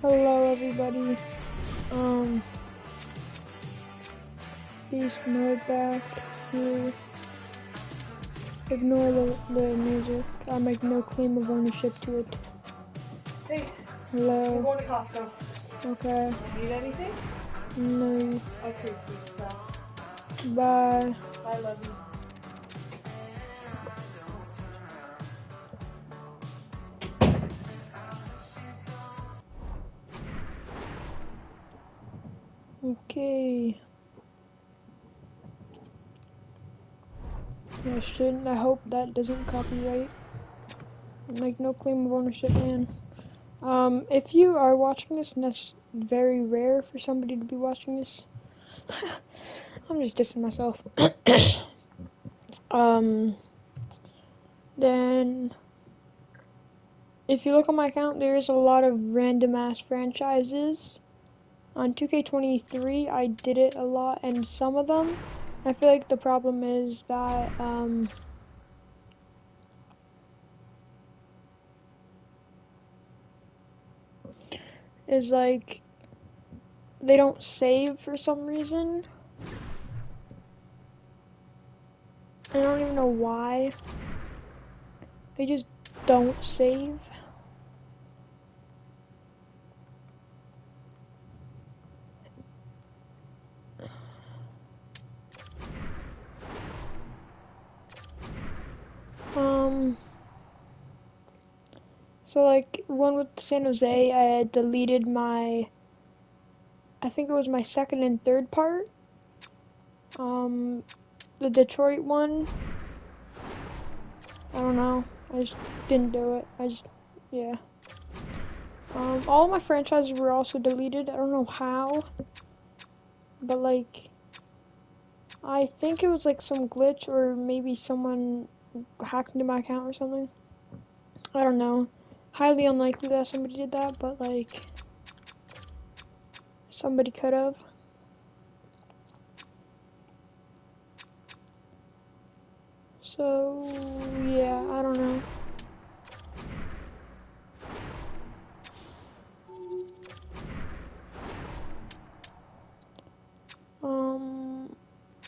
Hello everybody. Beast mode back here. Ignore the music. I make no claim of ownership to it. Hey, Hello. we're going to Costco. Okay. Need anything? No. Okay, sweet. Bye. Bye, love you. Okay. I hope that doesn't copyright. Make no claim of ownership, man. If you are watching this, and that's very rare for somebody to be watching this, I'm just dissing myself. Then if you look on my account, there is a lot of random ass franchises. On 2K23, I did it a lot, and some of them, I feel like the problem is that is like they don't save for some reason. I don't even know why. They just don't save. So like one with San Jose, I had deleted I think it was my second and third part. The Detroit one, I don't know. I just didn't do it. Yeah. All my franchises were also deleted. I don't know how, but like, I think it was like some glitch or maybe someone hacked into my account or something. I don't know. Highly unlikely that somebody did that, but like, somebody could have. So, yeah, I don't know.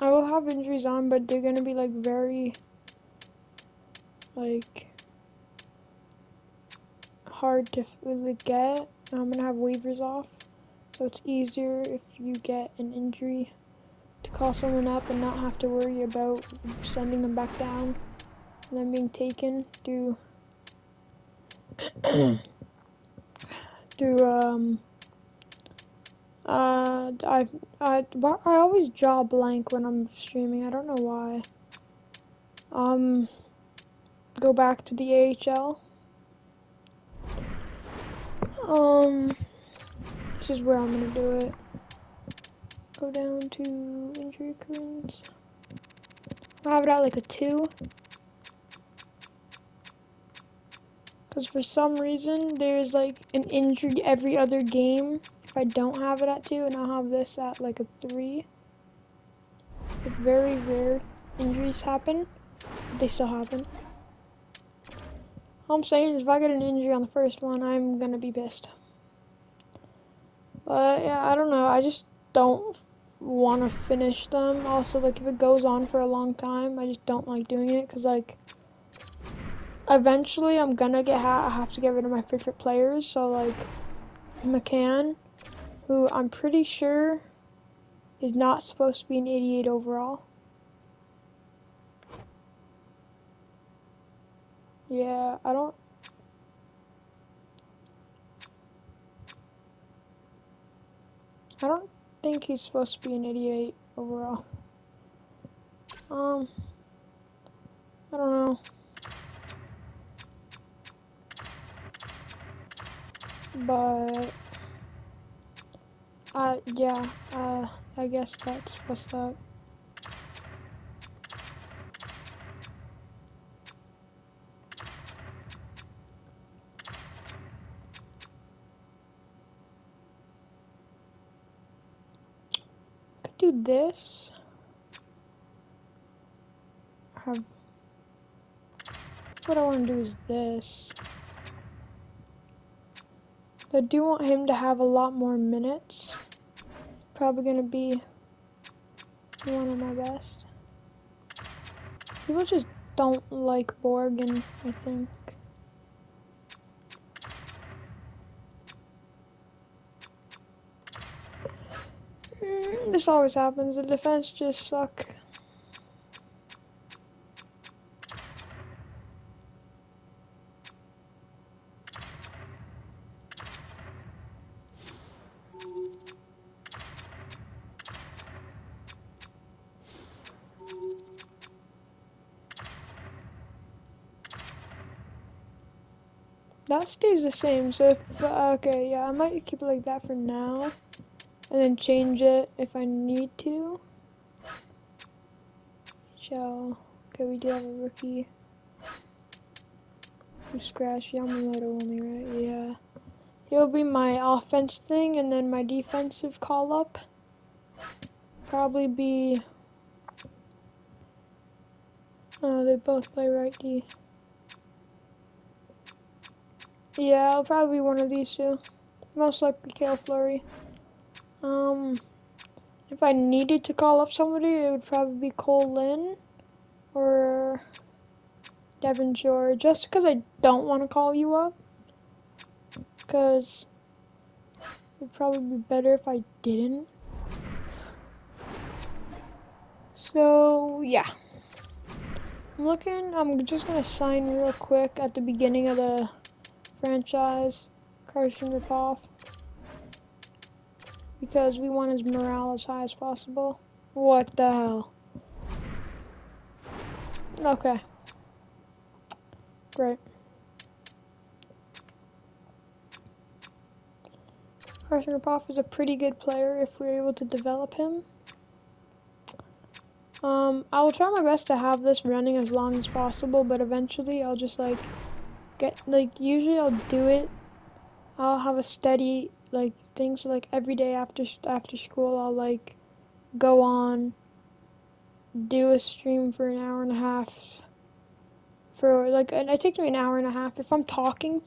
I will have injuries on, but they're gonna be like very, like, hard to get. I'm gonna have waivers off, so it's easier if you get an injury to call someone up and not have to worry about sending them back down and then being taken through I always draw a blank when I'm streaming. I don't know why. Go back to the AHL. This is where I'm gonna do it. Go down to injury occurrence. I have it at like a 2. Because for some reason, there's like an injury every other game if I don't have it at 2, and I'll have this at like a 3. Like very rare injuries happen, but they still happen. All I'm saying is if I get an injury on the first one, I'm gonna be pissed. But yeah, I don't know. I just don't want to finish them. Also, like if it goes on for a long time, I just don't like doing it because like eventually I'm gonna I have to get rid of my favorite players. So like McCann, who I'm pretty sure is not supposed to be an 88 overall. Yeah, I don't think he's supposed to be an 88 overall. I don't know. But yeah, I guess that's what's up. Could do this. What I want to do is this. I do want him to have a lot more minutes. Probably gonna be one of my best. People just don't like Borgen, I think. This always happens. The defense just suck. That stays the same, so if, okay, yeah, I might keep it like that for now, and then change it if I need to. Okay, we do have a rookie. Who scratched Yamamoto only, right? Yeah. He'll be my offense thing, and then my defensive call-up. Probably be, oh, they both play right D. Yeah, I'll probably be one of these two. Most likely Kale Fleury. If I needed to call up somebody, it would probably be Cole Lynn or Devin Shore. Just because I don't want to call you up. Because it would probably be better if I didn't. So, yeah. I'm just going to sign real quick at the beginning of the franchise. Carson Ripoff. Because we want his morale as high as possible. What the hell? Okay. Great. Carson Ripoff is a pretty good player if we're able to develop him. I will try my best to have this running as long as possible, but eventually I'll just usually I'll do it. I'll have a steady thing, so every day after school I'll go on, do a stream for an hour and a half. And it takes me an hour and a half. If I'm talking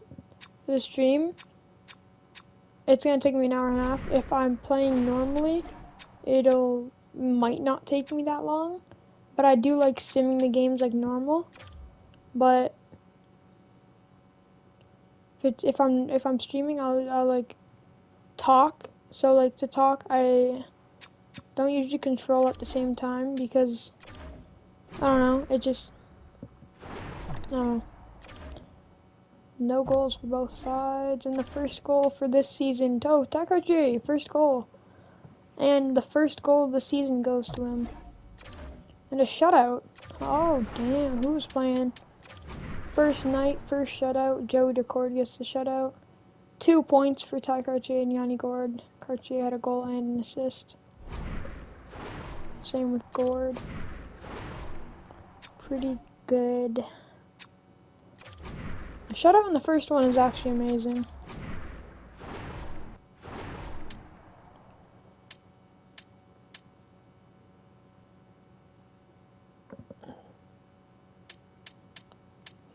for the stream, it's gonna take me an hour and a half. If I'm playing normally, might not take me that long. But I do like simming the games like normal. But if I'm streaming, I'll talk. So to talk, I don't usually control at the same time because I don't know. It just I don't know. No goals for both sides, and the first goal for this season. Oh, Takachi, first goal. And the first goal of the season goes to him. And a shutout. Oh, damn, who's playing? First night, first shutout. Joey Decord gets the shutout. 2 points for Ty Cartier and Yanni Gord. Cartier had a goal and an assist. Same with Gord. Pretty good. A shutout in the first one is actually amazing.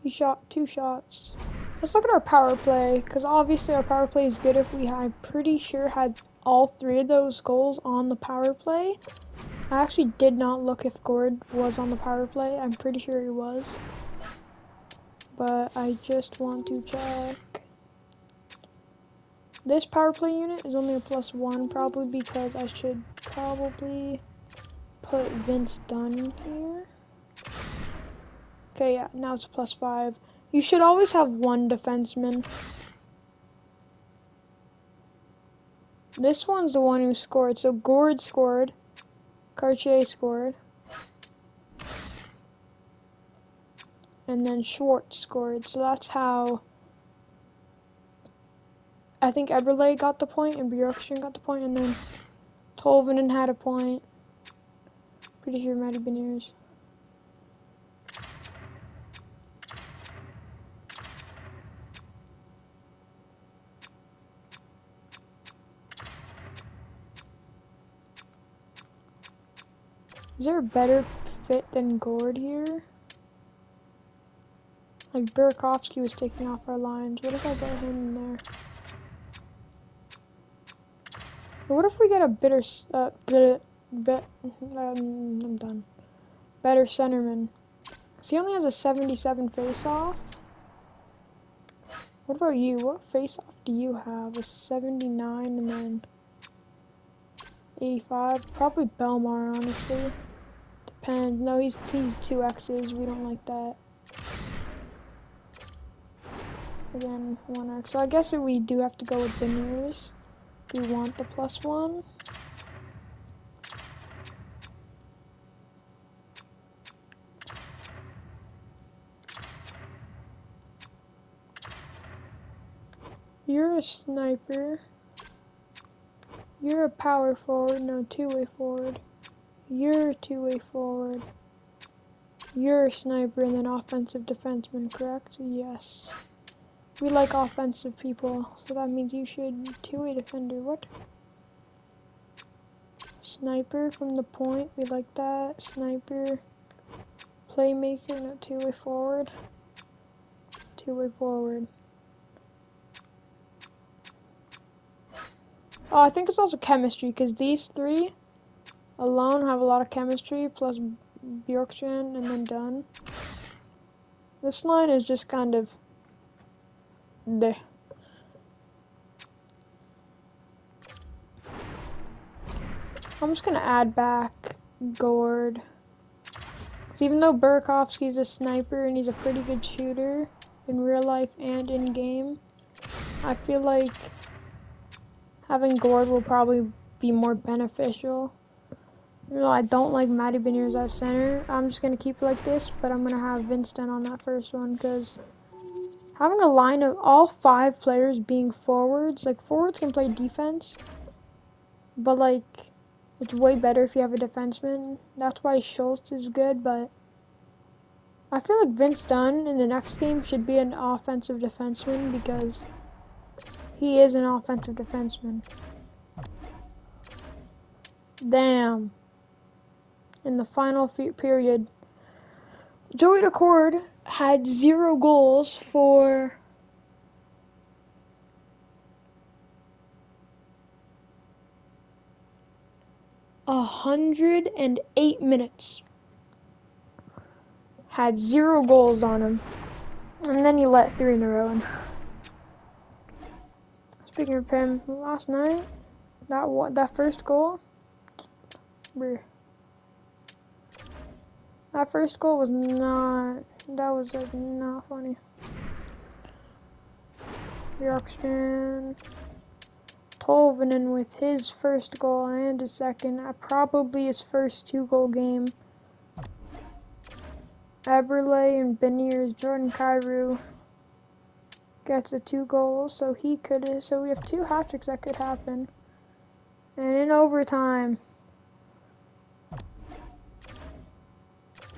He shot 2 shots. Let's look at our power play, because obviously our power play is good if I'm pretty sure had all 3 of those goals on the power play. I actually did not look if Gord was on the power play. I'm pretty sure he was. But I just want to check. This power play unit is only a +1, probably because I should probably put Vince Dunn here. Okay, yeah, now it's a +5. You should always have 1 defenseman. This one's the one who scored. So Gord scored. Cartier scored. And then Schwartz scored. So that's how I think Eberle got the point and Bjorkstrand got the point, and then Tolvanen had a point. Pretty sure it might have been yours. Is there a better fit than Gord here? Burakovsky was taking off our lines. What if I got him in there? What if we get a I'm done. Better centerman. So he only has a 77 face-off. What about you? What face-off do you have? A 79 and then 85? Probably Belmar, honestly. Depends. No, he's 2X's. We don't like that. Again, 1X. So I guess we do have to go with Beniers. We want the +1. You're a sniper. You're a power forward. No, two-way forward. You're a two-way forward. You're a sniper and then offensive defenseman, correct? Yes. We like offensive people, so that means you should two-way defender. What? Sniper from the point. We like that. Sniper. Playmaker. No, two-way forward. Two-way forward. Oh, I think it's also chemistry, because these three alone have a lot of chemistry, plus Bjorkstrand, and then done. This line is just kind of there. I'm just going to add back Gord. So even though Burakovsky's a sniper and he's a pretty good shooter in real life and in game, I feel like having Gord will probably be more beneficial. You know, I don't like Matty Beniers at center. I'm just going to keep it like this, but I'm going to have Vince Dunn on that first one, because having a line of all 5 players being forwards, like forwards can play defense, but like it's way better if you have a defenseman. That's why Schultz is good, but I feel like Vince Dunn in the next game should be an offensive defenseman, because he is an offensive defenseman. Damn. In the final period, Joey Decord had 0 goals for 108 minutes. Had 0 goals on him. And then he let 3 in a row in. Speaking of him, last night, that first goal, that first goal was not, that was like not funny. Bjorkstrand, Tolvanen with his first goal and his second, probably his first 2-goal game. Eberle and Beniers, Jordan Kyrou gets a 2 goals, so we have 2 hat-tricks that could happen. And in overtime,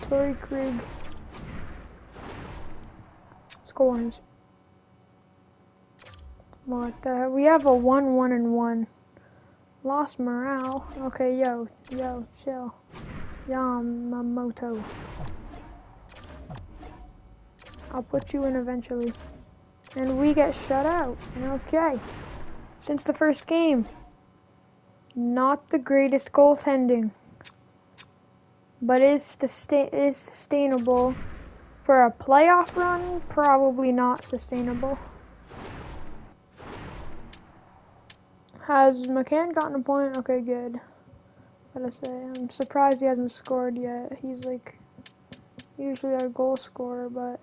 Torrey Krug scores. What the? We have a 1-1-1. Lost morale. Okay, yo, chill. Yamamoto. I'll put you in eventually. And we get shut out. Okay. Since the first game. Not the greatest goaltending. But is sustainable. For a playoff run, probably not sustainable. Has McCann gotten a point? Okay, good. Gotta say, I'm surprised he hasn't scored yet. He's like usually our goal scorer, but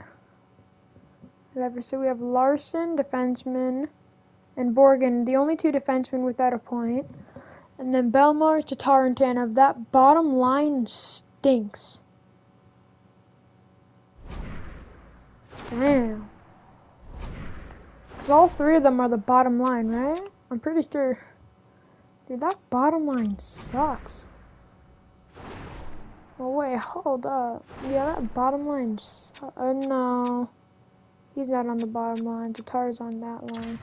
whatever. So we have Larson, defenseman, and Borgen, the only 2 defensemen without a point. And then Belmar, Tatar, and Tanev. That bottom line stinks. Damn. Because all 3 of them are the bottom line, right? I'm pretty sure. Dude, that bottom line sucks. Oh wait, hold up. Yeah, that bottom line no. He's not on the bottom line. Tatar's on that line.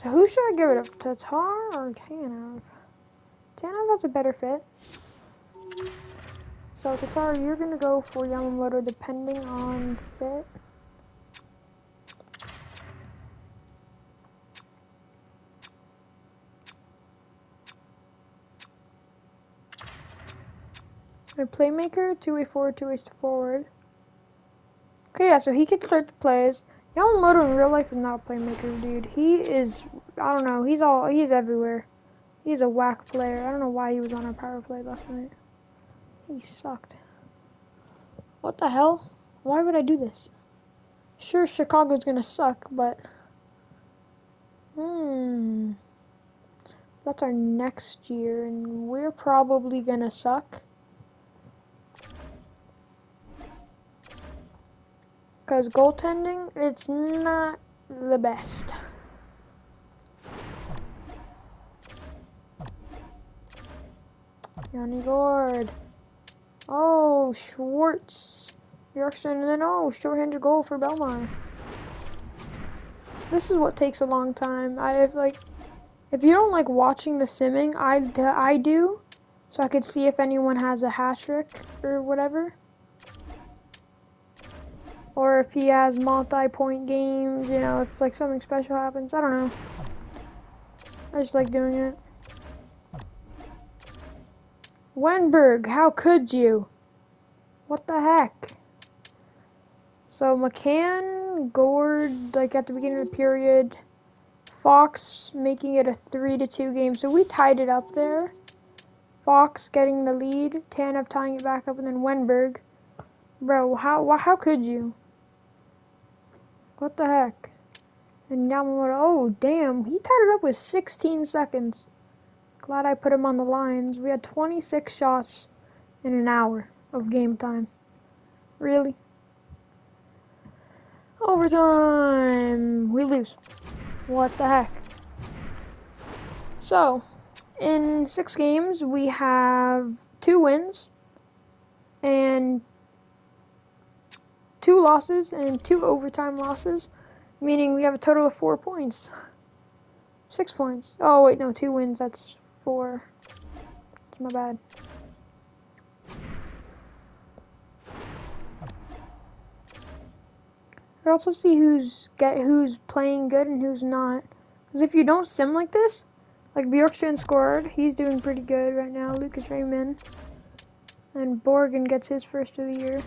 So who should I give it up? Tatar or Tanev? Tanev has a better fit. So Tatar, you're gonna go for Yamamoto depending on fit. A playmaker, two-way forward, two ways to forward. Okay, yeah, so he can start the plays. Yamamoto in real life is not a playmaker, dude. He is, I don't know, he's everywhere. He's a whack player. I don't know why he was on our power play last night. He sucked. What the hell? Why would I do this? Sure, Chicago's gonna suck, but... That's our next year, and we're probably gonna suck. Because goaltending, it's not the best. Yanni Gord. Oh, Schwartz. Yorkshire, and then, oh, short-handed goal for Belmar. This is what takes a long time. If you don't like watching the simming, I do. So I could see if anyone has a hat trick or whatever. Or if he has multi-point games, you know, if like something special happens. I don't know. I just like doing it. Wenberg, how could you? What the heck? So McCann, Gord, like at the beginning of the period. Fox making it a 3-2 game. So we tied it up there. Fox getting the lead. Tanev tying it back up, and then Wenberg. Bro, how could you? What the heck? And Yamamoto, oh damn, he tied it up with 16 seconds. Glad I put him on the lines. We had 26 shots in an hour of game time. Really? Overtime! We lose. What the heck? So, in 6 games, we have 2 wins and 2 losses and 2 overtime losses, meaning we have a total of 4 points. 6 points. Oh, wait, no, 2 wins, that's 4. That's my bad. I also see who's playing good and who's not. Because if you don't sim like this, like Bjorkstrand scored, he's doing pretty good right now. Lucas Raymond. And Borgen gets his first of the year.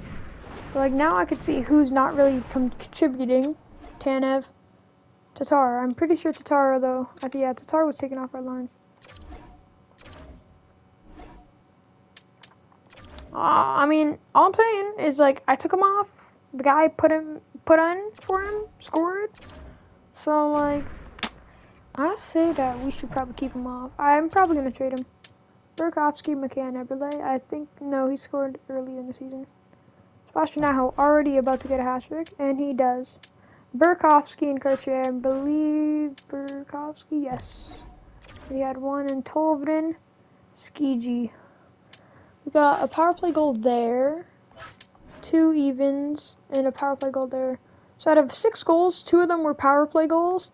But like now I could see who's not really contributing. Tanev. Tatar. I'm pretty sure Tatar though. Yeah, Tatar was taking off our lines. I mean, all I'm saying is like I took him off. The guy put on for him, scored. So like I say that we should probably keep him off. I'm probably gonna trade him. Burakovsky, McCann, Eberle. I think no, he scored early in the season. Sebastian Aho already about to get a hat trick, and he does. Burakovsky and Kircher, I believe Burakovsky, yes. We had one in Tolvden, Skiji. We got a power play goal there, 2 evens, and a power play goal there. So out of 6 goals, 2 of them were power play goals.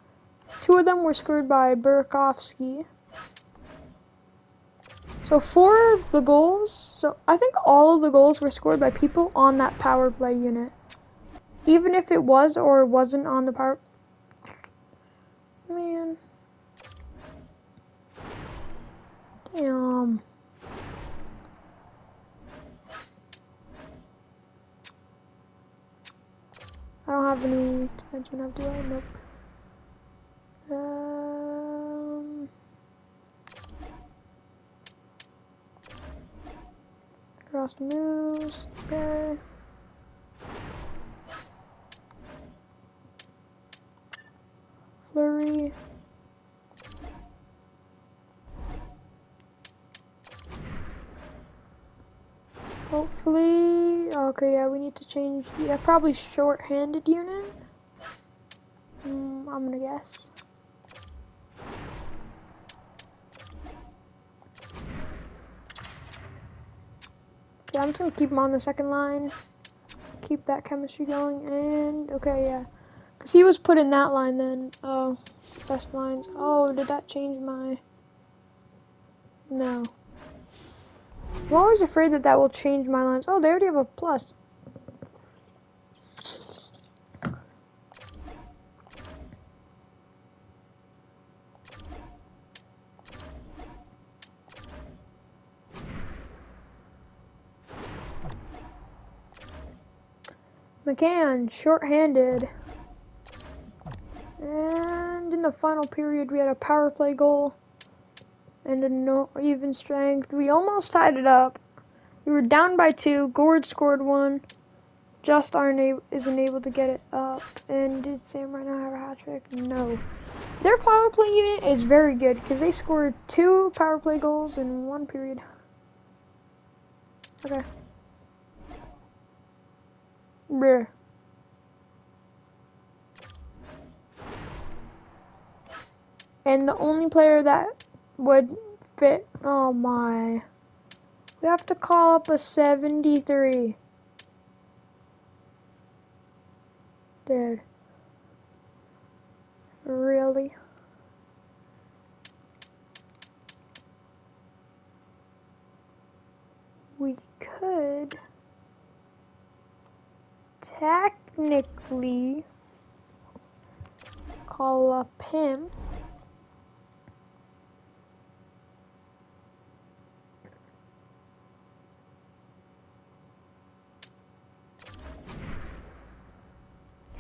2 of them were scored by Burakovsky. So 4 of the goals, so I think all of the goals were scored by people on that power play unit. Even if it was or wasn't on the power... Man. Damn. I don't have any dimension of, do I? Nope. Cross moves. Okay. Flurry. Hopefully, okay, yeah, we need to change, yeah, probably short-handed unit. I'm gonna guess. Yeah, I'm just gonna keep him on the second line. Keep that chemistry going, and, okay, yeah. Because he was put in that line then. Oh, best line. Oh, did that change my... No. I'm always afraid that will change my lines. Oh, they already have a plus. McCann, short-handed. And in the final period, we had a power play goal and a no even strength. We almost tied it up. We were down by 2. Gord scored 1. Just isn't able to get it up. And did Sam right now have a hat trick? No. Their power play unit is very good because they scored 2 power play goals in 1 period. Okay. Bruh. And the only player that would fit, oh my. We have to call up a 73. Dude. Really? We could technically call up him.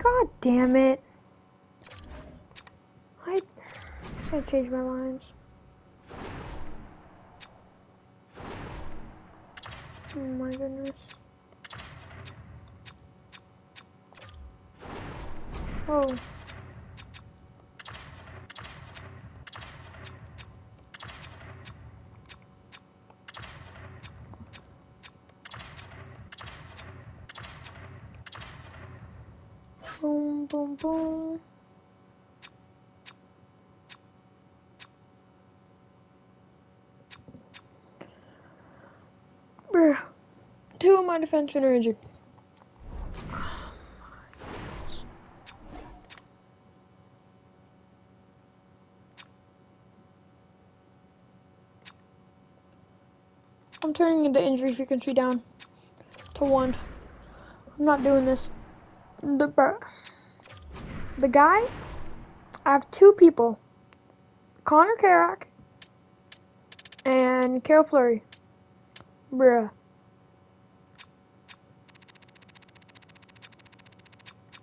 God damn it. I should change my lines. Oh my goodness. Oh. Boom, boom, boom. Bruh. 2 of my defensemen are injured. I'm turning the injury frequency down to 1. I'm not doing this. The guy, I have 2 people. Connor Carrack and Carol Fleury. Bruh.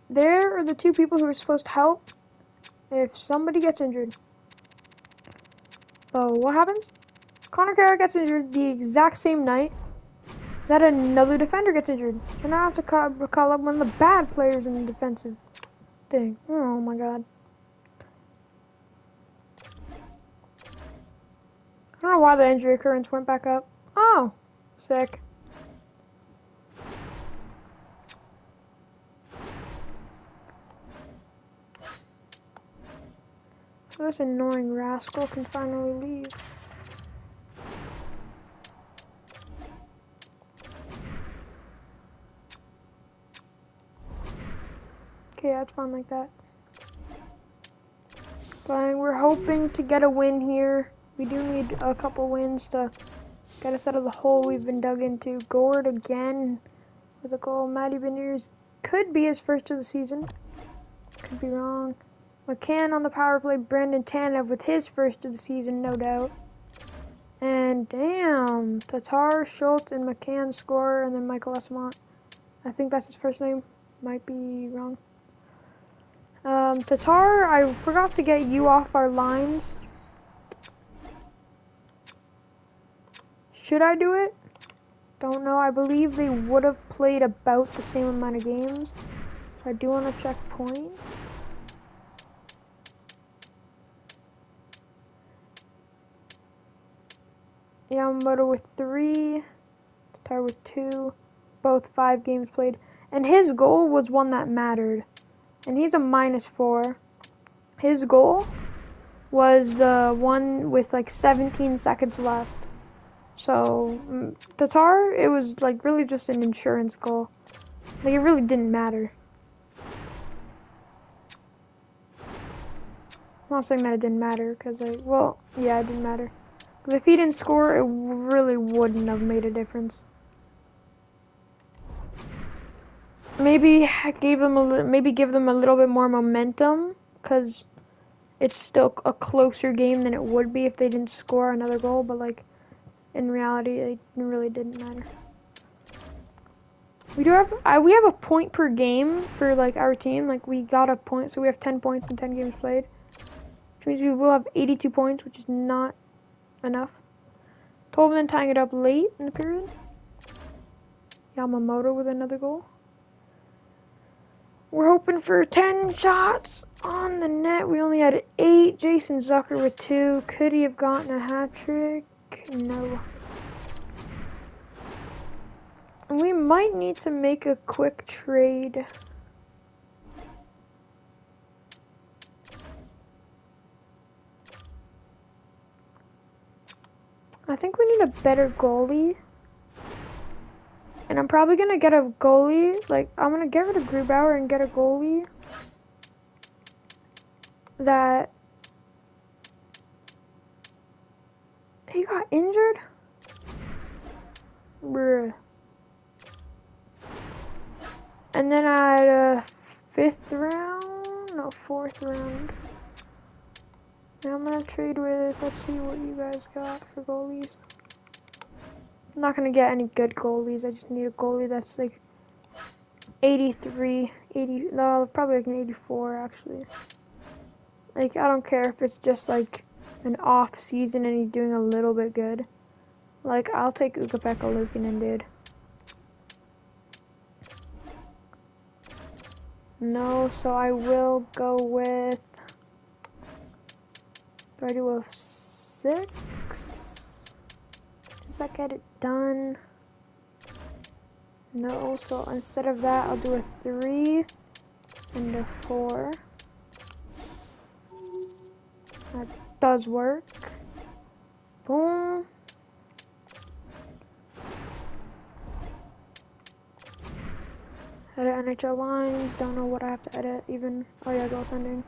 There are the 2 people who are supposed to help if somebody gets injured. So what happens? Connor Carrack gets injured the exact same night that another defender gets injured. And I have to call up one of the bad players in the defensive thing. Oh my god. I don't know why the injury occurrence went back up. Oh, sick. This annoying rascal can finally leave. Okay, that's fine like that. Fine, we're hoping to get a win here. We do need a couple wins to get us out of the hole we've been dug into. Gord again with a goal. Matty Beniers could be his first of the season. Could be wrong. McCann on the power play. Brandon Tanev with his first of the season, no doubt. And damn, Tatar, Schultz, and McCann score, and then Michael Esamont. I think that's his first name. Might be wrong. Tatar, I forgot to get you off our lines. Should I do it? Don't know. I believe they would have played about the same amount of games. So I do want to check points. Yamamoto with 3. Tatar with 2. Both 5 games played. And his goal was one that mattered. And he's a -4. His goal was the one with like 17 seconds left. So, Tatar, it was like really just an insurance goal. Like it really didn't matter. I'm not saying that it didn't matter, because well, yeah, it didn't matter. Because if he didn't score, it really wouldn't have made a difference. Maybe give them a little bit more momentum, because it's still a closer game than it would be if they didn't score another goal. But like in reality, it really didn't matter. We do have we have a point per game for like our team. Like we got a point, so we have 10 points in 10 games played, which means we will have 82 points, which is not enough. 12 then tying it up late in the period. Yamamoto with another goal. We're hoping for 10 shots on the net. We only had 8. Jason Zucker with 2. Could he have gotten a hat trick? No. We might need to make a quick trade. I think we need a better goalie. And I'm probably going to get a goalie. Like, I'm going to get rid of Grubauer and get a goalie that... He got injured? Bruh. And then I had a 5th round? No, 4th round. And I'm going to trade with... Let's see what you guys got for goalies. I'm not going to get any good goalies. I just need a goalie that's like 83, 80, no, probably like an 84 actually. Like, I don't care if it's just like an off season and he's doing a little bit good. Like, I'll take Ukko-Pekka Luukkonen, dude. No, so I will go with... Do I do a 6? Does that get it done? No, so instead of that, I'll do a 3 and a 4. That does work. Boom. Edit NHL lines. Don't know what I have to edit even. Oh yeah, goaltending.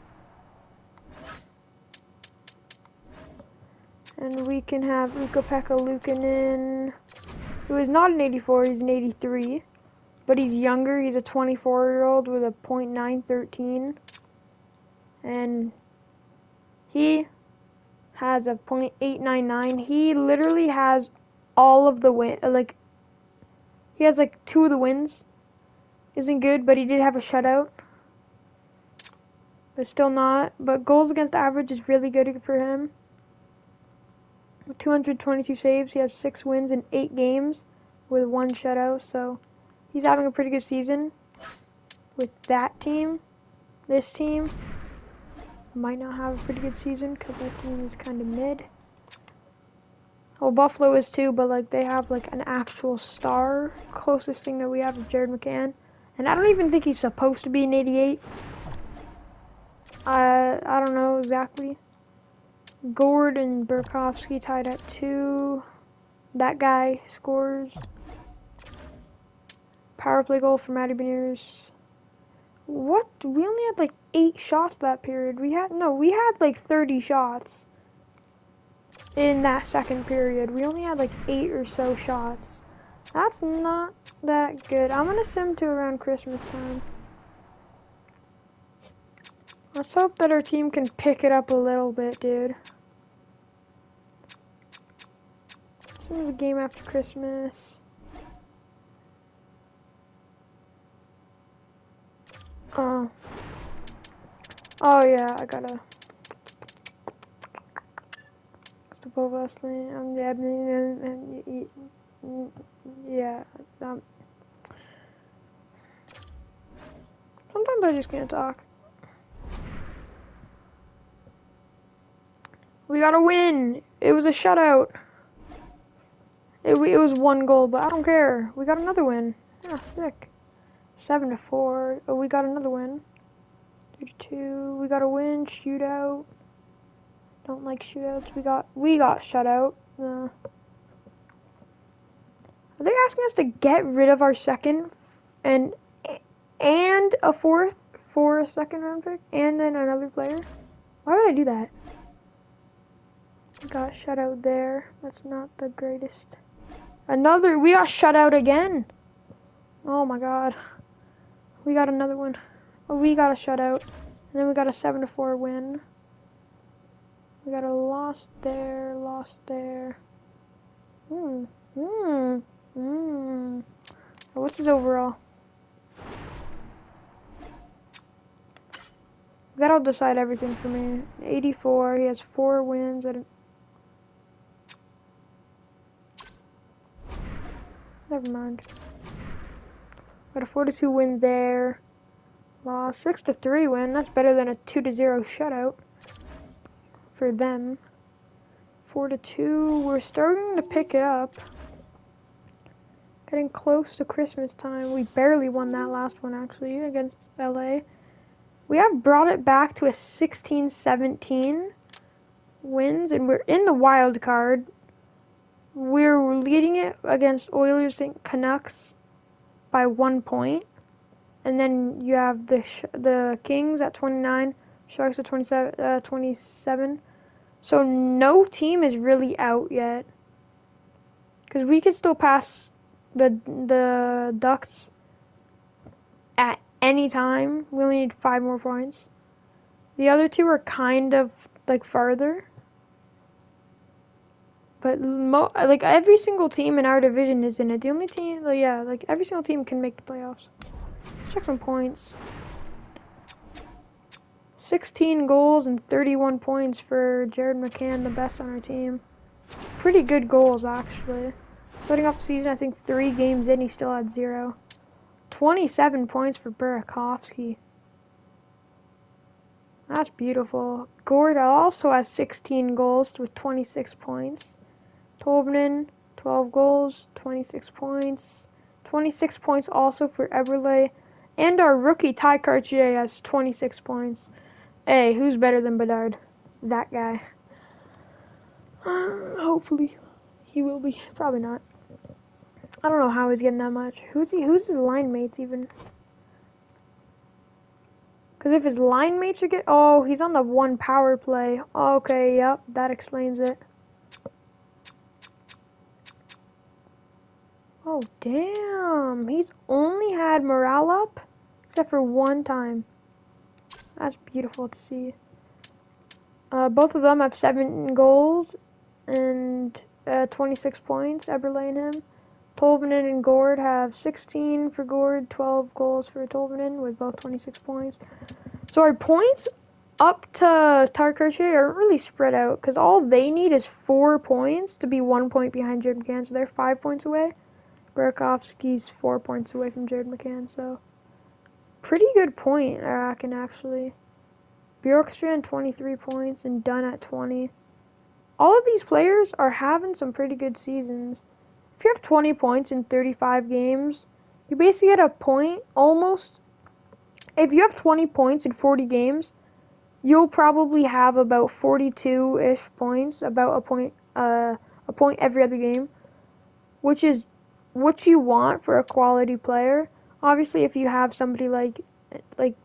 And we can have Ukko-Pekka Luukkonen, who is not an 84, he's an 83. But he's younger, he's a 24-year-old with a .913. And he has a .899. He literally has all of the like, he has like 2 of the wins. Isn't good, but he did have a shutout. But still not. But goals against average is really good for him. With 222 saves, he has 6 wins in 8 games with 1 shutout, so he's having a pretty good season with that team. This team might not have a pretty good season because that team is kind of mid. Well, Buffalo is too, but like they have like an actual star. Closest thing that we have is Jared McCann, and I don't even think he's supposed to be an 88. I don't know exactly. Gord and Burakovsky tied at 2. That guy scores. Power play goal for Matty Beniers. What? We only had like 8 shots that period. We had like 30 shots in that second period. We only had like 8 or so shots. That's not that good. I'm gonna sim to around Christmas time. Let's hope that our team can pick it up a little bit, dude. This was a game after Christmas. Oh yeah, I gotta. Yeah. Sometimes I just can't talk. We gotta win. It was a shutout. It was 1 goal, but I don't care. We got another win. Yeah, sick. 7-4. Oh, we got another win. 3-2. We got a win. Shootout. Don't like shootouts. We got shut out. Are they asking us to get rid of our second and a 4th for a second round pick and then another player? Why would I do that? We got shut out there. That's not the greatest. We got shut out again. Oh my god. We got another one. Oh, we got a shutout. And then we got a 7-4 win. We got a loss there. A What's his overall? That'll decide everything for me. 84. He has 4 wins. Never mind. Got a 4-2 win there. Lost 6-3 win. That's better than a 2-0 shutout for them. 4-2. We're starting to pick it up. Getting close to Christmas time. We barely won that last one actually against LA. We have brought it back to a 16-17 wins, and we're in the wild card. We're leading it against Oilers and Canucks by 1 point. And then you have the Kings at 29, Sharks at 27. So no team is really out yet. Because we could still pass the Ducks at any time. We only need 5 more points. The other two are kind of like farther. But like every single team in our division is in it. The only team, like every single team can make the playoffs. Check some points. 16 goals and 31 points for Jared McCann, the best on our team. Pretty good goals, actually. Starting off the season, I think 3 games in, he still had 0. 27 points for Burakovsky. That's beautiful. Gord also has 16 goals with 26 points. Tolvanen, 12 goals, 26 points. 26 points also for Eberle. And our rookie, Ty Cartier, has 26 points. Hey, who's better than Bedard? That guy. Hopefully. He will be. Probably not. I don't know how he's getting that much. Who's his line mates even? Because if his line mates are oh, he's on the 1 power play. Okay, yep, that explains it. Oh, damn. He's only had morale up, except for 1 time. That's beautiful to see. Both of them have 7 goals and 26 points, Eberle and him. Tolvanen and Gord have 16 for Gord, 12 goals for Tolvanen with both 26 points. So our points up to Tarkarche aren't really spread out because all they need is 4 points to be 1 point behind Jared McCann. So they're 5 points away. Burakovsky's 4 points away from Jared McCann. So pretty good point, I reckon, actually. Bjorkstrand 23 points and Dunn at 20. All of these players are having some pretty good seasons. If you have 20 points in 35 games, you basically get a point almost. If you have 20 points in 40 games, you'll probably have about 42-ish points, about a point every other game, which is what you want for a quality player. Obviously, if you have somebody like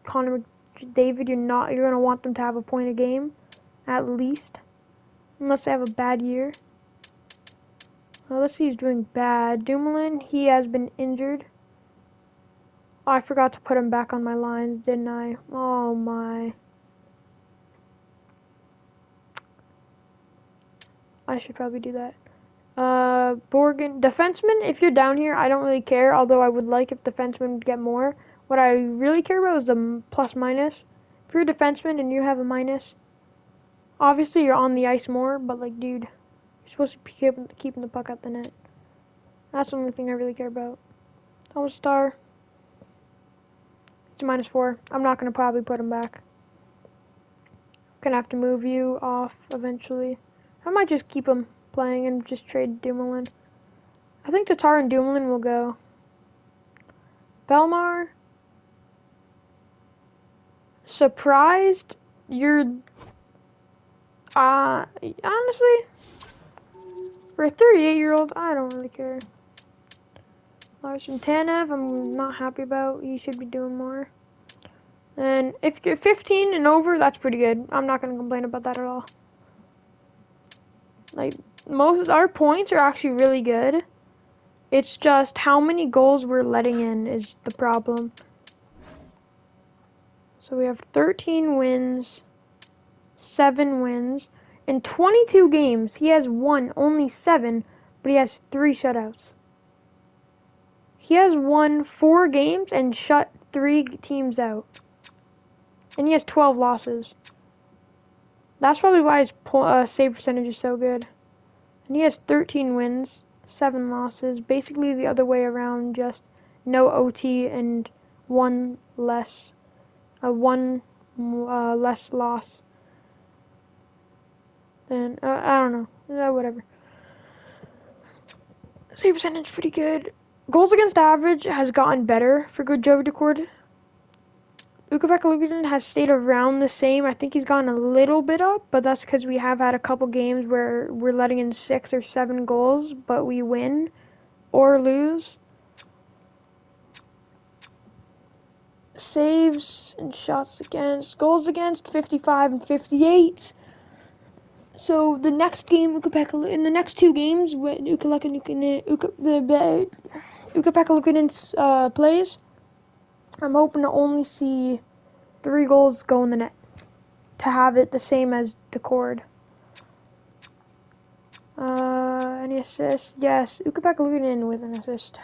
Connor McDavid, you're gonna want them to have a point a game, at least, unless they have a bad year. Well, let's see who's doing bad. Dumoulin, he has been injured. Oh, I forgot to put him back on my lines, didn't I? Oh my. I should probably do that. Borgen, defenseman, if you're down here, I don't really care, although I would like if defensemen would get more. What I really care about is the plus minus. If you're a defenseman and you have a minus, obviously you're on the ice more, but like, dude, you're supposed to be keeping the puck at the net. That's the only thing I really care about. Thomas Star. It's a -4. I'm not going to probably put him back. Gonna have to move you off eventually. I might just keep him playing and just trade Dumoulin. I think Tatar and Dumoulin will go. Belmar. Surprised you're... honestly, for a 38-year-old, I don't really care. Larson Tanev, I'm not happy about. He should be doing more. And if you're 15 and over, that's pretty good. I'm not going to complain about that at all. Like, most of our points are actually really good. It's just how many goals we're letting in is the problem. So we have 13 wins, 7 wins. In 22 games, he has won only 7, but he has 3 shutouts. He has won 4 games and shut 3 teams out. And he has 12 losses. That's probably why his save percentage is so good. And he has 13 wins, 7 losses. Basically the other way around, just no OT and one less loss. Then I don't know. Whatever. Save percentage pretty good. Goals against average has gotten better for good Joe Decord. Ukko-Pekka Luukkonen has stayed around the same. I think he's gone a little bit up, but that's because we have had a couple games where we're letting in 6 or 7 goals, but we win or lose. Saves and shots against, goals against 55 and 58. So the next game, in the next 2 games, when Ukko-Pekka Luukkonen plays, I'm hoping to only see 3 goals go in the net to have it the same as Decord. Any assists? Yes, Ukko-Pekka Luukkonen with an assist.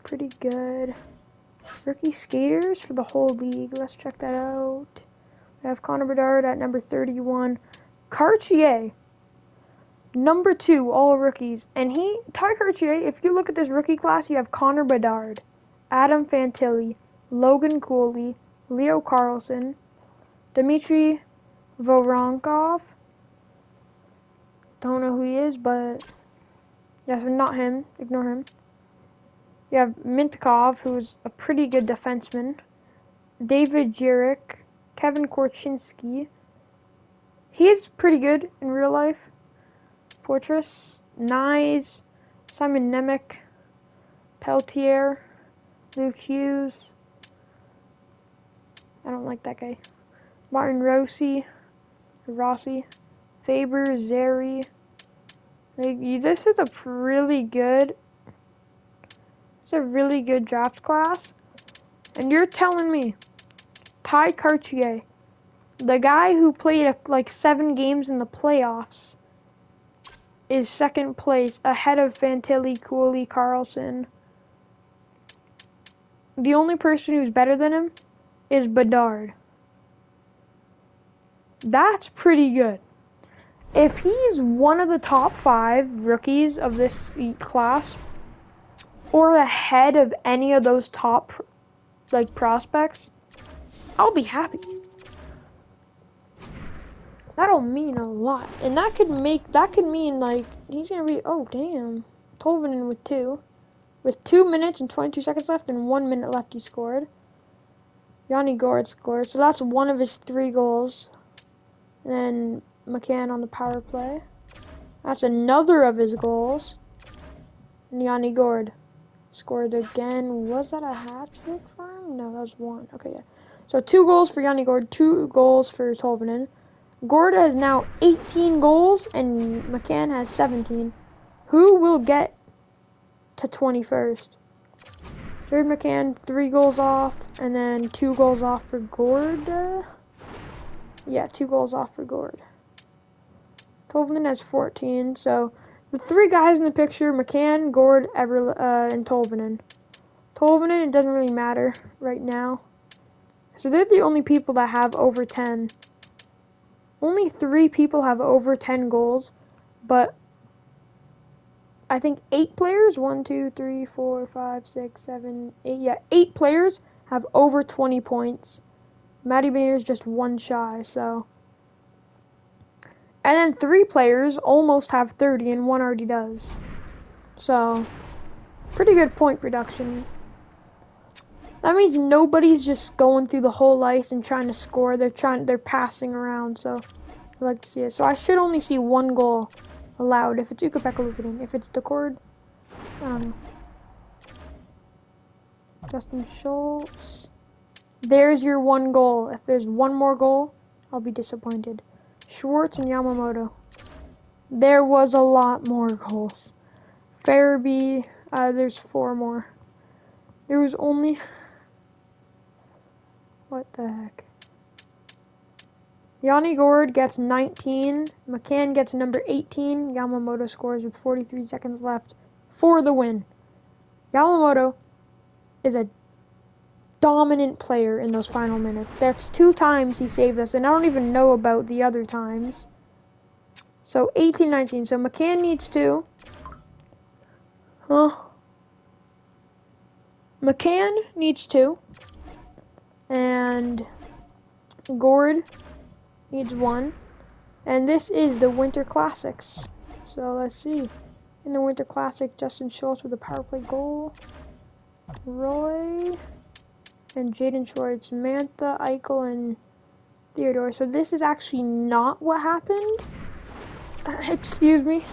Pretty good. Rookie skaters for the whole league. Let's check that out. We have Connor Bedard at number 31. Cartier, number 2, all rookies. And Ty Cartier, if you look at this rookie class, you have Connor Bedard, Adam Fantilli, Logan Cooley, Leo Carlson, Dmitry Voronkov. Don't know who he is, but yes, not him. Ignore him. You have Mintkov, who's a pretty good defenseman. David Jurek, Kevin Korchinski. He's pretty good in real life. Fortress, Nyes, Simon Nemec, Peltier, Luke Hughes. I don't like that guy. Martin Rossi, Faber, Zeri. This is a really good. It's a really good draft class. And you're telling me, Ty Cartier, the guy who played like 7 games in the playoffs, is 2nd place ahead of Fantilli, Cooley, Carlson. The only person who's better than him is Bedard. That's pretty good. If he's one of the top 5 rookies of this class, or ahead of any of those top prospects, I'll be happy. That'll mean a lot. And that could mean like he's gonna be, oh damn, Tolvanen with 2. With 2 minutes and 22 seconds left and 1 minute left, he scored. Yanni Gourde scored, so that's one of his 3 goals. And then McCann on the power play. That's another of his goals. And Yanni Gourde scored again. Was that a hat trick for him? No, that was 1. Okay, yeah. So 2 goals for Yanni Gourde, 2 goals for Tolvanen. Gourde has now 18 goals and McCann has 17. Who will get to 21st? Jared McCann, 3 goals off, and then 2 goals off for Gourde. Yeah, 2 goals off for Gourde. Tolvanen has 14, so the 3 guys in the picture, McCann, Gourde, and Tolvanen. Tolvanen, it doesn't really matter right now. So they're the only people that have over 10. Only 3 people have over 10 goals, but I think 8 players, 1, 2, 3, 4, 5, 6, 7, 8, yeah, 8 players have over 20 points. Matty Beniers just 1 shy, so. And then 3 players almost have 30 and 1 already does. So, pretty good point production. That means nobody's just going through the whole ice and trying to score. They're passing around, so I like to see it. So I should only see 1 goal allowed if it's Ukko-Pekka Luukkonen. If it's Decord, I don't know. Justin Schultz. There's your 1 goal. If there's 1 more goal, I'll be disappointed. Schwartz and Yamamoto. There was a lot more goals. Farabee, there's 4 more. There was only... What the heck? Yanni Gourde gets 19. McCann gets number 18. Yamamoto scores with 43 seconds left for the win. Yamamoto is a dominant player in those final minutes. That's 2 times he saved us, and I don't even know about the other times. So 18-19. So McCann needs 2. McCann needs 2. And Gord needs 1. And this is the Winter Classics. So let's see. In the Winter Classic, Justin Schultz with a power play goal. Roy and Jaden Schwartz, Samantha, Eichel, and Theodore. So this is actually not what happened. Excuse me.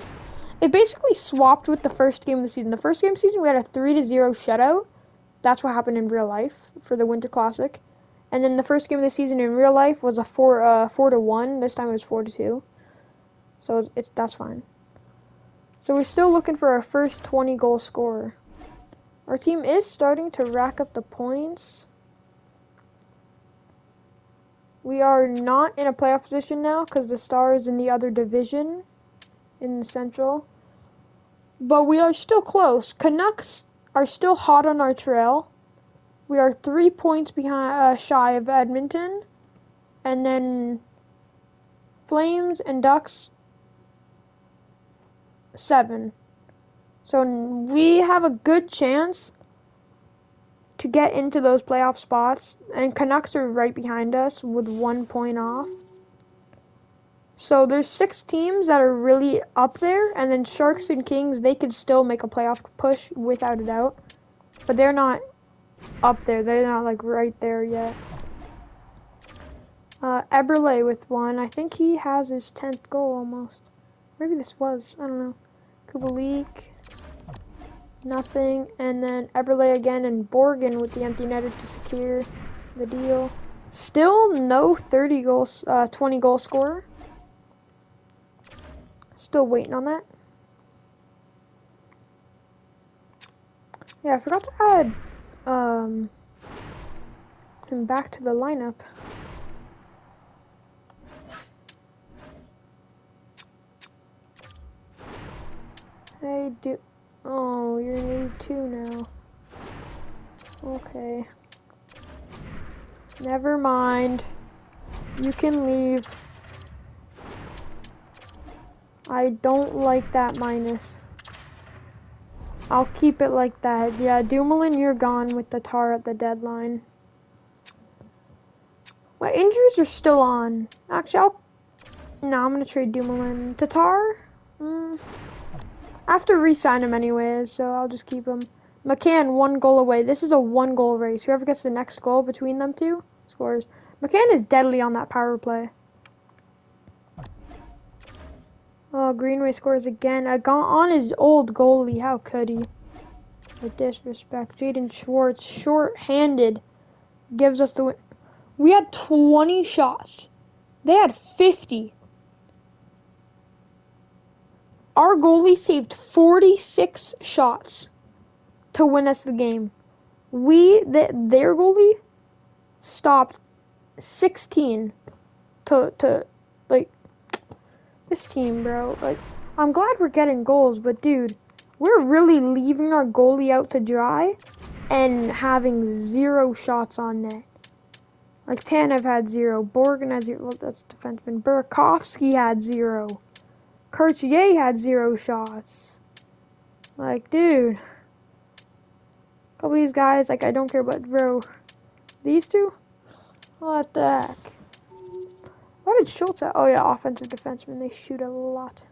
It basically swapped with the first game of the season. The first game of the season, we had a 3-0 shutout. That's what happened in real life for the Winter Classic. And then the first game of the season in real life was a 4-1. This time it was 4-2. So that's fine. So we're still looking for our first 20-goal scorer. Our team is starting to rack up the points. We are not in a playoff position now because the Stars in the other division in the Central. But we are still close. Canucks are still hot on our trail. We are 3 points behind, shy of Edmonton. And then Flames and Ducks, 7. So we have a good chance to get into those playoff spots. And Canucks are right behind us with 1 point off. So there's 6 teams that are really up there. And then Sharks and Kings, they could still make a playoff push without a doubt. But they're not up there. They're not like right there yet. Eberle with 1. I think he has his 10th goal almost. Maybe this was. I don't know. Kubalik. Nothing. And then Eberle again and Borgen with the empty netter to secure the deal. Still no 20 goal scorer. Still waiting on that. Yeah, I forgot to add him back to the lineup. Hey, oh, you're in 82 now. Okay. Never mind. You can leave. I don't like that minus. I'll keep it like that. Yeah, Dumoulin, you're gone with the tar at the deadline. My injuries are still on. Actually, I'm gonna trade Dumoulin. Tatar? I have to re-sign him anyways, so I'll just keep him. McCann, 1 goal away. This is a 1-goal race. Whoever gets the next goal between them two scores. McCann is deadly on that power play. Oh, Greenway scores again. On his old goalie. How could he? With disrespect. Jaden Schwartz, short-handed, gives us the win. We had 20 shots. They had 50. Our goalie saved 46 shots to win us the game. Their goalie stopped 16 to like, this team, bro. Like, I'm glad we're getting goals, but dude, we're really leaving our goalie out to dry and having 0 shots on net. Like, Tanev had 0. Borgen had 0. Well, that's defenseman. Burakovsky had 0. Cartier had 0 shots. Like, dude. A couple of these guys, like, I don't care about, bro. These two? What the heck? Why did Schultz have? Oh, yeah, offensive defensemen. They shoot a lot.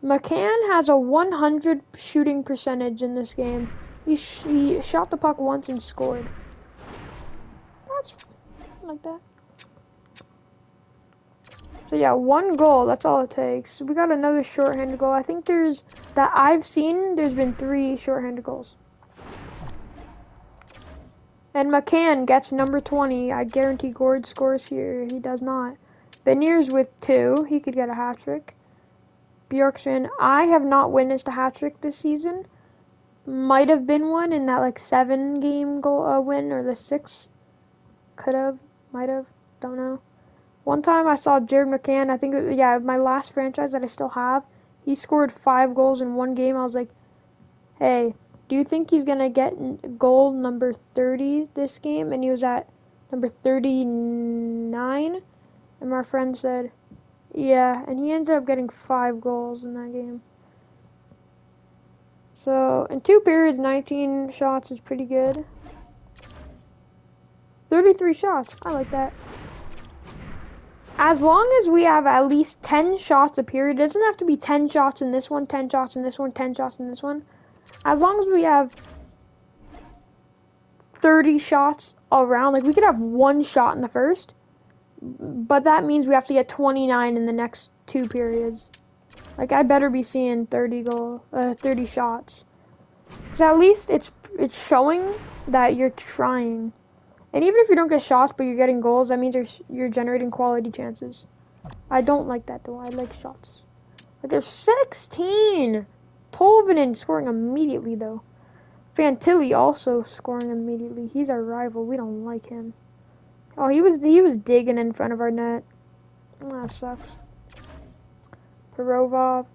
McCann has a 100 shooting percentage in this game. He shot the puck once and scored. That's like that. So yeah, 1 goal. That's all it takes. We got another shorthanded goal. I think there's been 3 shorthanded goals. And McCann gets number 20. I guarantee Gord scores here. He does not. Beniers with 2. He could get a hat trick. Bjorkstrand, I have not witnessed a hat trick this season. Might have been one in that like 7-game goal win, or the 6. Could have, might have. don't know. One time I saw Jared McCann, I think, my last franchise that I still have, he scored 5 goals in one game. I was like, hey, do you think he's going to get goal number 30 this game? And he was at number 39. And my friend said, yeah. And he ended up getting 5 goals in that game. So, in 2 periods, 19 shots is pretty good. 33 shots. I like that. As long as we have at least 10 shots a period, it doesn't have to be 10 shots in this one, 10 shots in this one, 10 shots in this one. As long as we have 30 shots around, like we could have 1 shot in the first, but that means we have to get 29 in the next 2 periods. Like I better be seeing 30 shots. Because at least it's showing that you're trying. And even if you don't get shots but you're getting goals, that means you're generating quality chances. I don't like that though. I like shots. Like there's 16. Tolvanen scoring immediately though. Fantilli also scoring immediately. He's our rival. We don't like him. Oh, he was digging in front of our net. Oh, that sucks. Perovov.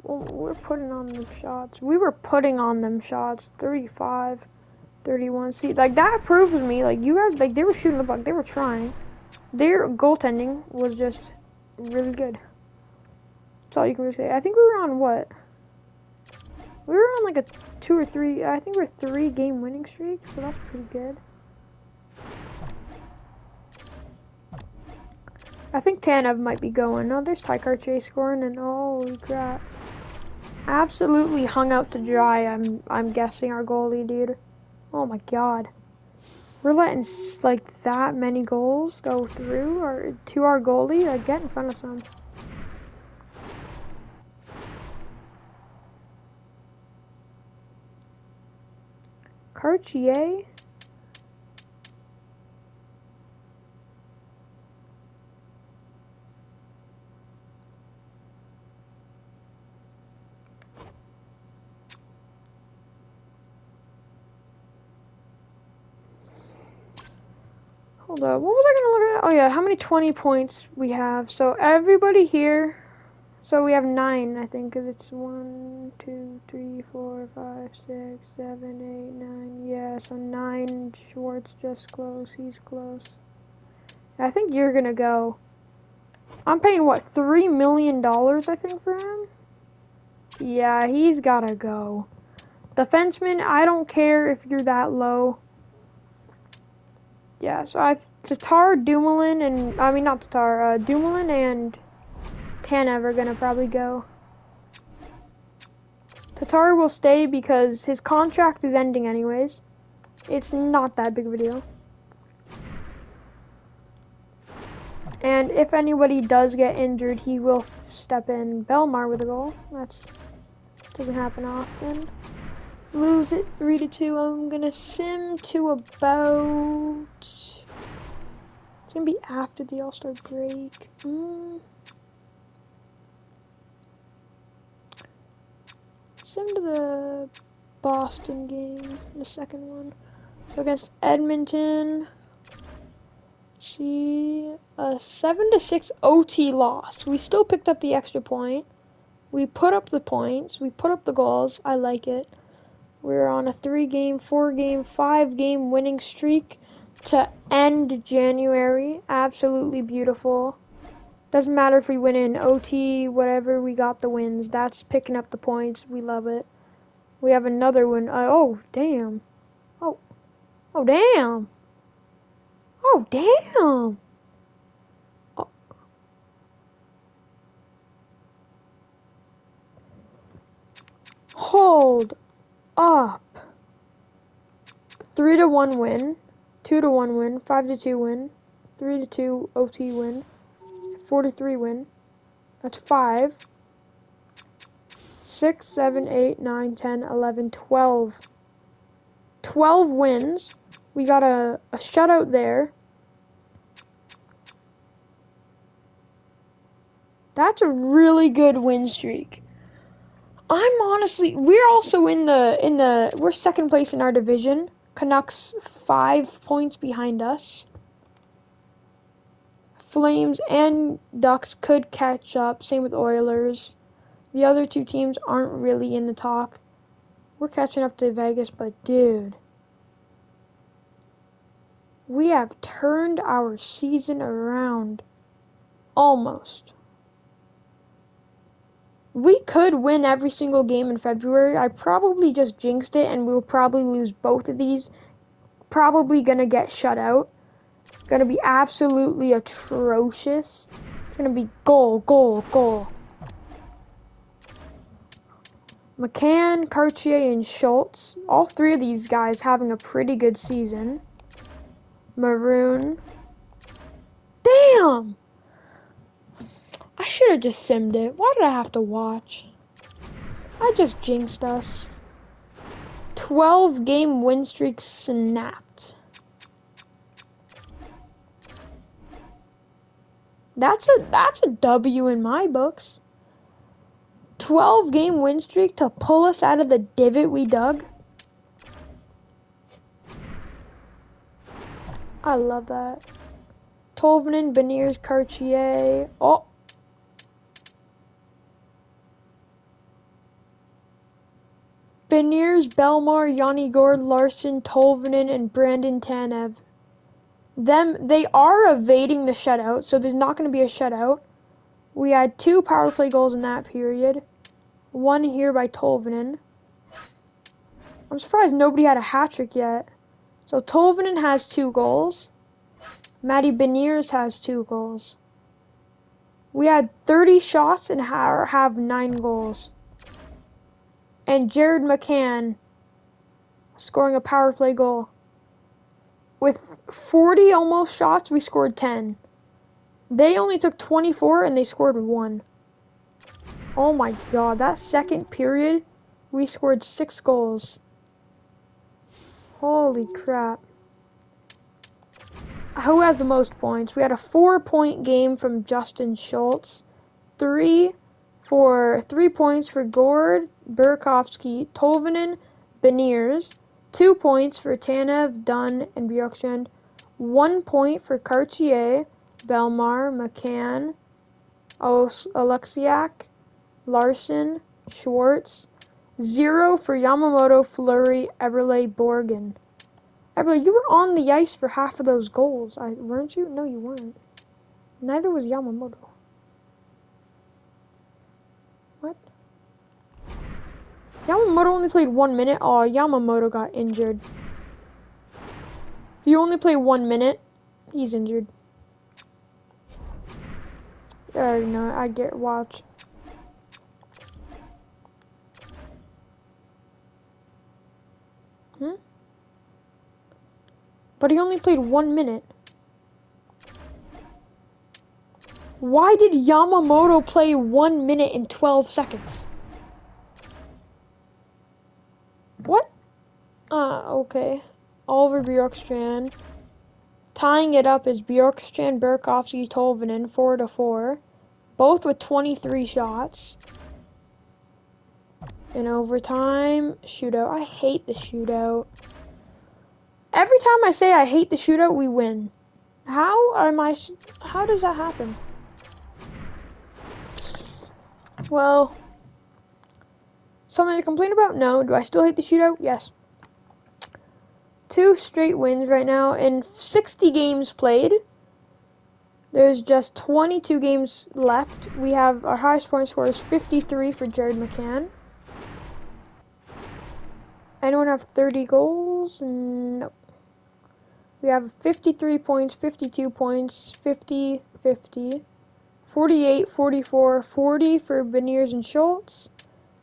Well, we're putting on them shots. We were putting on them shots. 35. 31. See, like that proves to me, like you guys, like they were shooting the puck, they were trying. Their goaltending was just really good. That's all you can really say. I think we were on what? We were on like a 2 or 3. I think we're 3-game winning streak, so that's pretty good. I think Tanev might be going. Oh, there's Ty Cartier scoring, and holy crap! Absolutely hung out to dry. I'm guessing our goalie, dude. Oh my god. We're letting like that many goals go through or to our goalie. Like get in front of some. Cartier. Hold up, what was I gonna look at? Oh yeah, how many 20 points we have. So everybody here, so we have 9, I think, because it's 1, 2, 3, 4, 5, 6, 7, 8, 9. Yeah, so 9. Schwartz just close. He's close. I think you're gonna go. I'm paying what, $3 million, I think, for him? Yeah, he's gotta go. Defenseman, I don't care if you're that low. Yeah, so Tatar, Dumoulin, and I mean not Tatar, Dumoulin and Tanev are gonna probably go. Tatar will stay because his contract is ending anyways. It's not that big of a deal. And if anybody does get injured, he will step in. Belmar with a goal. That's doesn't happen often. Lose it 3-2. I'm gonna sim to about. It's gonna be after the All-Star break. Sim to the Boston game, the second one. So against Edmonton. See, a 7-6 OT loss. We still picked up the extra point. We put up the points. We put up the goals. I like it. We're on a 3-game, 4-game, 5-game winning streak to end January. Absolutely beautiful. Doesn't matter if we win in OT, whatever, we got the wins. That's picking up the points. We love it. We have another one. Oh, damn. Oh, damn. Oh, damn. Oh. Hold up. 3-1 win, 2-1 win, 5-2 win, 3-2 OT win, 4-3 win. That's 5, 6, 7, 8, 9, 10, 11, 12. 12 wins. We got a shutout there. That's a really good win streak. I'm honestly, we're also we're second place in our division. Canucks 5 points behind us. Flames and Ducks could catch up. Same with Oilers. The other two teams aren't really in the talk. We're catching up to Vegas, but dude, we have turned our season around. Almost. We could win every single game in February. I probably just jinxed it, and we'll probably lose both of these. Probably gonna get shut out. Gonna be absolutely atrocious. It's gonna be goal, goal, goal. McCann, Cartier, and Schultz. All three of these guys having a pretty good season. Maroon. Damn! I should have just simmed it. Why did I have to watch? I just jinxed us. 12-game win streak snapped. That's a W in my books. 12-game win streak to pull us out of the divot we dug. I love that. Tolvanen, Beniers, Cartier. Oh. Beniers, Belmar, Yanni Gord, Larson, Tolvanen, and Brandon Tanev. They are evading the shutout, so there's not going to be a shutout. We had 2 power play goals in that period. 1 here by Tolvanen. I'm surprised nobody had a hat trick yet. So Tolvanen has 2 goals. Matty Beniers has 2 goals. We had 30 shots and have 9 goals. And Jared McCann scoring a power play goal. With 40 almost shots, we scored 10. They only took 24 and they scored 1. Oh my god, that second period, we scored 6 goals. Holy crap. Who has the most points? We had a 4-point game from Justin Schultz. 3 points for Gord, Burakovsky, Tolvanen, Beniers. 2 points for Tanev, Dunn, and Bjorkstrand. 1 point for Cartier, Belmar, McCann, Alexiak, Larson, Schwartz. 0 for Yamamoto, Fleury, Eberle, Borgen. Eberle, you were on the ice for half of those goals, weren't you? No, you weren't. Neither was Yamamoto. What? Yamamoto only played 1 minute. Oh, Yamamoto got injured. If you only play 1 minute, he's injured. I already know. I get watch. But he only played 1 minute. Why did Yamamoto play 1 minute and 12 seconds? What? Okay. Oliver Bjorkstrand. Tying it up is Bjorkstrand, Burakovsky, Tolvanen, 4-4. Both with 23 shots. In overtime, shootout. I hate the shootout. Every time I say I hate the shootout, we win. How does that happen? Well, something to complain about? No. Do I still hate the shootout? Yes. 2 straight wins right now in 60 games played. There's just 22 games left. We have our highest point score is 53 for Jared McCann. Anyone have 30 goals? No. We have 53 points, 52 points, 50, 50, 48, 44, 40 for Beniers and Schultz,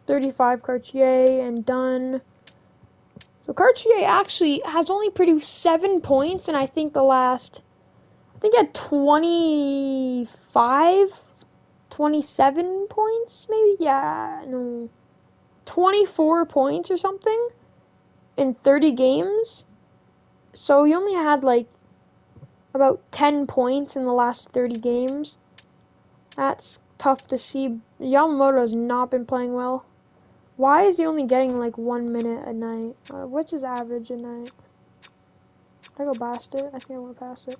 35 Cartier and Dunn. So Cartier actually has only produced 7 points, and I think he had 25, 27 points, maybe? Yeah, no. 24 points or something in 30 games. So he only had like about 10 points in the last 30 games. That's tough to see. Yamamoto has not been playing well. Why is he only getting like 1 minute a night? What's his average a night? Did I go past it? I think I went past it.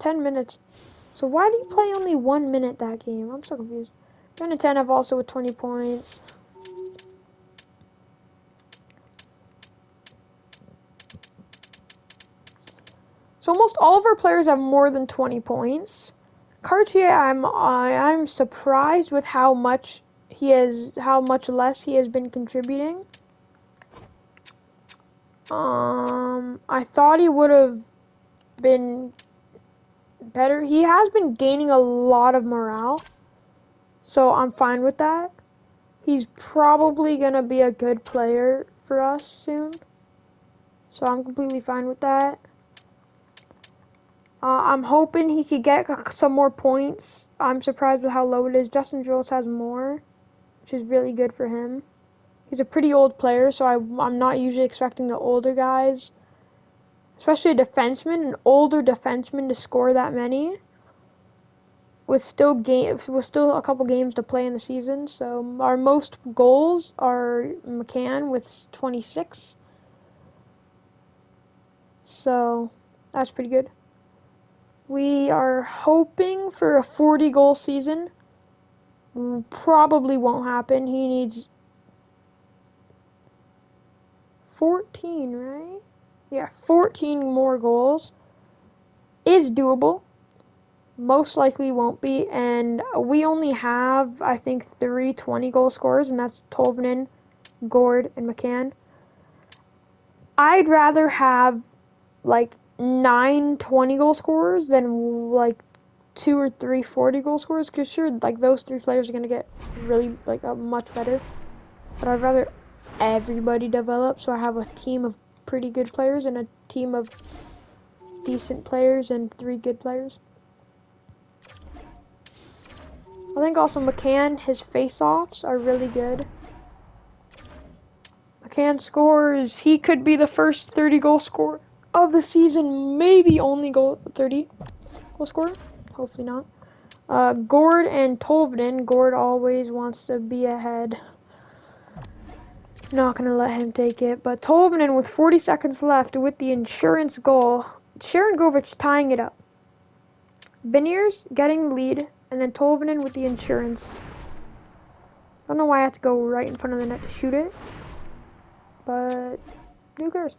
10 minutes. So why did he play only 1 minute that game? I'm so confused. Ben 10 have also with 20 points. So almost all of our players have more than 20 points. Cartier, I'm surprised with how much less he has been contributing. I thought he would have been better. He has been gaining a lot of morale, so I'm fine with that. He's probably gonna be a good player for us soon, so I'm completely fine with that. I'm hoping he could get some more points. I'm surprised with how low it is. Justin Jules has more, which is really good for him. He's a pretty old player, so I'm not usually expecting the older guys, especially a defenseman, an older defenseman, to score that many with still a couple games to play in the season. So our most goals are McCann with 26. So that's pretty good. We are hoping for a 40-goal season. Probably won't happen. He needs 14, right? Yeah, 14 more goals. Is doable. Most likely won't be. And we only have, I think, 3 20-goal scorers, and that's Tolvanen, Gord, and McCann. I'd rather have, like, 9 20-goal scorers than, like, 2 or 3 40-goal scorers, because sure, like, those 3 players are going to get really, like, much better. But I'd rather everybody develop, so I have a team of pretty good players and a team of decent players and 3 good players. I think also McCann, his face-offs are really good. McCann scores, he could be the first 30-goal scorer of the season, maybe only 30-goal scorer. Hopefully not. Gord and Tolvanen. Gord always wants to be ahead. Not going to let him take it. But Tolvanen with 40 seconds left with the insurance goal. Sharon Govich tying it up. Beniers getting the lead. And then Tolvanen with the insurance. Don't know why I had to go right in front of the net to shoot it. But who cares?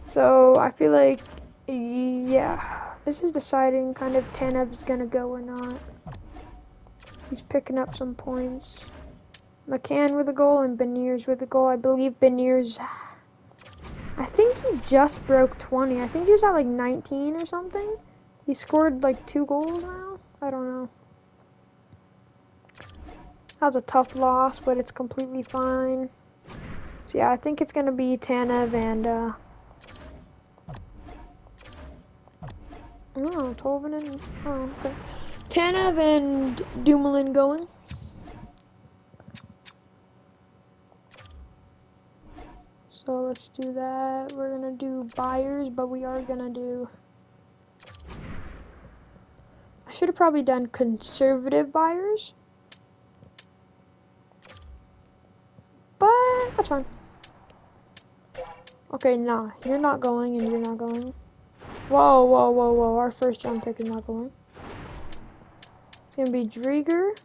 So I feel like, yeah, this is deciding kind of Tanev's going to go or not. He's picking up some points. McCann with a goal and Beniers with a goal. I believe Beniers, I think he just broke 20. I think he was at like 19 or something. He scored like 2 goals now. I don't know. That was a tough loss, but it's completely fine. So yeah, I think it's going to be Tanev and, oh, Tolvanen. Oh, okay. Tanev and Dumoulin going. So let's do that. We're gonna do buyers, but we are gonna do... I should have probably done conservative buyers. But that's fine. Okay, nah. You're not going and you're not going. Whoa, whoa, whoa, whoa. Our first round pick is not going. It's gonna be Drieger.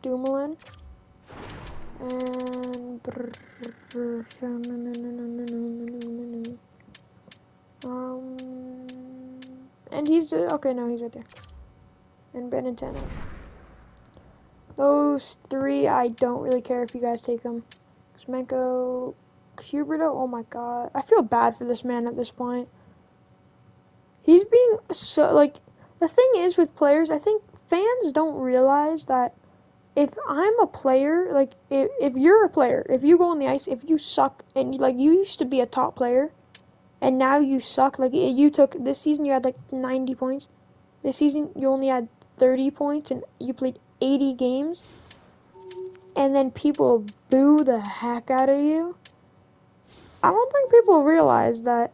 Dumoulin. And... and he's... okay, no, he's right there. And Benetano. Those 3, I don't really care if you guys take them. Semenko, Huberto, oh my god. I feel bad for this man at this point. He's being so, like, the thing is with players, I think fans don't realize that if I'm a player, like, if you're a player, if you go on the ice, if you suck, and, like, you used to be a top player, and now you suck, like, this season you had, like, 90 points. This season you only had 30 points, and you played 80 games, and then people boo the heck out of you. I don't think people realize that.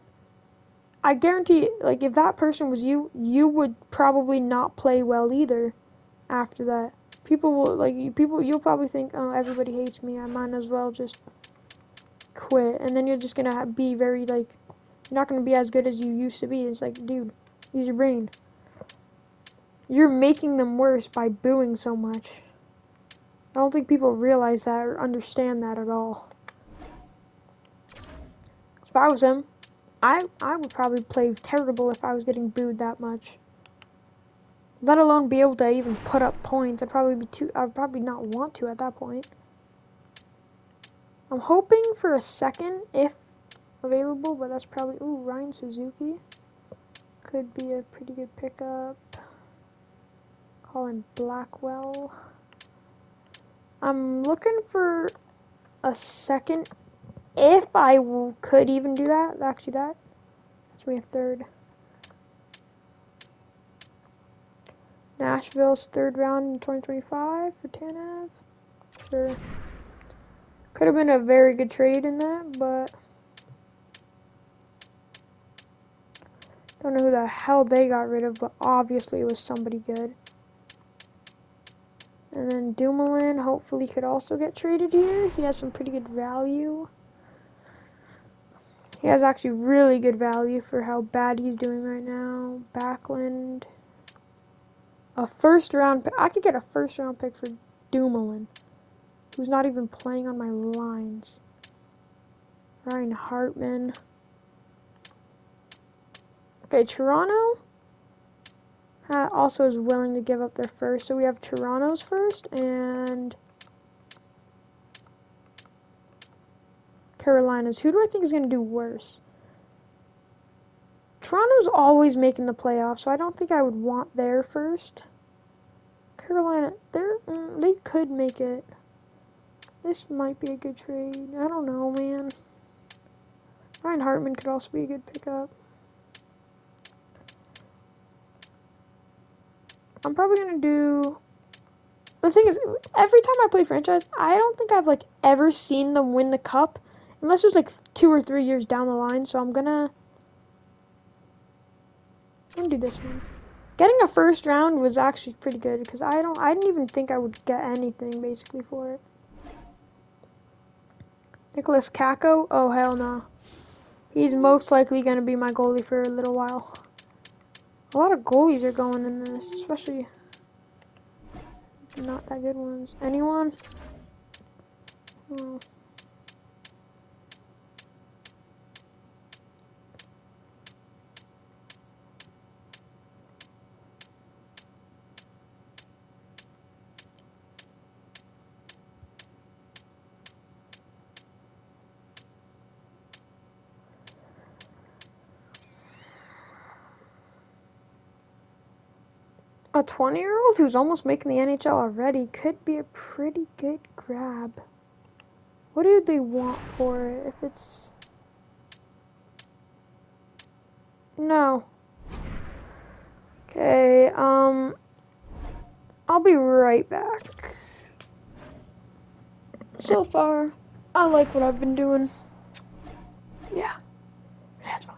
I guarantee, like, if that person was you, you would probably not play well either after that. People will you'll probably think, oh, everybody hates me, I might as well just quit. And then you're just gonna be very like, you're not gonna be as good as you used to be. It's like, dude, use your brain. You're making them worse by booing so much. I don't think people realize that or understand that at all. If I was him, I would probably play terrible if I was getting booed that much. Let alone be able to even put up points. I'd probably not want to at that point. I'm hoping for a second if available, but that's probably, ooh, Ryan Suzuki. Could be a pretty good pickup. Colin Blackwell. I'm looking for a second if I could even do that. Actually, that's me a third. Nashville's third round in 2025 for Tanev. Sure. Could have been a very good trade in that, but don't know who the hell they got rid of, but obviously it was somebody good. And then Dumoulin hopefully could also get traded here. He has some pretty good value. He has actually really good value for how bad he's doing right now. Backlund. A first round pick. I could get a first round pick for Dumoulin, who's not even playing on my lines. Ryan Hartman. Okay, Toronto also is willing to give up their first. So we have Toronto's first and Carolina's. Who do I think is going to do worse? Toronto's always making the playoffs, so I don't think I would want their first. Carolina, they could make it. This might be a good trade. I don't know, man. Ryan Hartman could also be a good pickup. I'm probably going to do... The thing is, every time I play franchise, I don't think I've, like, ever seen them win the cup. Unless it was, like, 2 or 3 years down the line. So I'm going to do this one. Getting a first round was actually pretty good. Because I didn't even think I would get anything, basically, for it. Nicholas Kako? Oh, hell no. He's most likely going to be my goalie for a little while. A lot of goalies are going in this, especially not that good ones. Anyone? Oh. A 20-year-old who's almost making the NHL already could be a pretty good grab. What do they want for it? If it's... No. Okay, I'll be right back. So far, I like what I've been doing. Yeah, that's fine.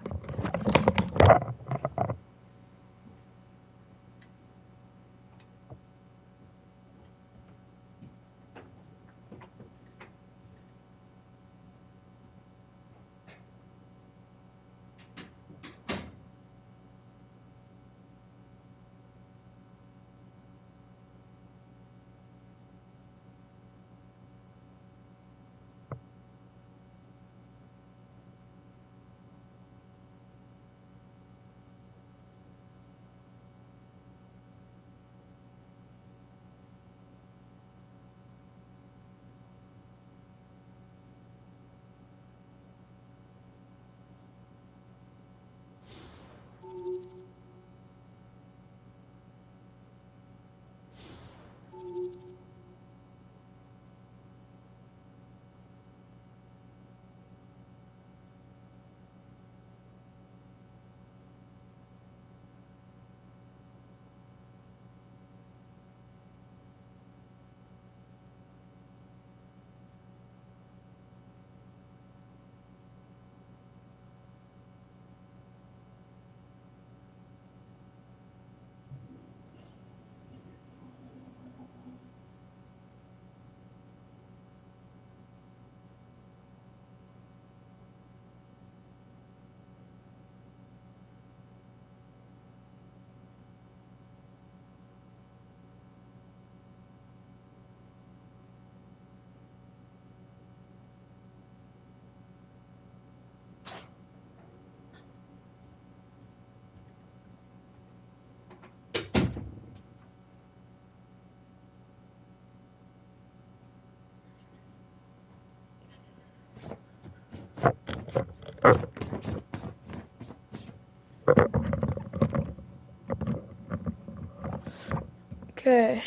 Okay.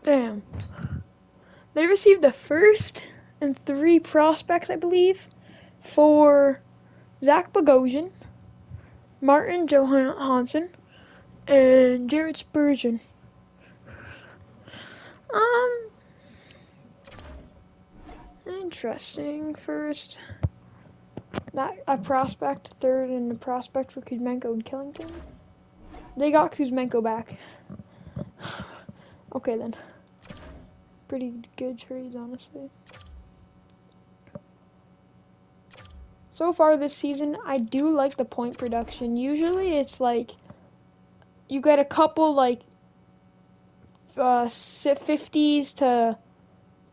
Damn. They received the first and 3 prospects, I believe, for Zach Bogosian, Martin Johansson, and Jared Spurgeon. Interesting. First, that a prospect, third, and a prospect for Kuzmenko and Killington. They got Kuzmenko back. Okay then. Pretty good trades, honestly. So far this season, I do like the point production. Usually it's like you get a couple like 50s to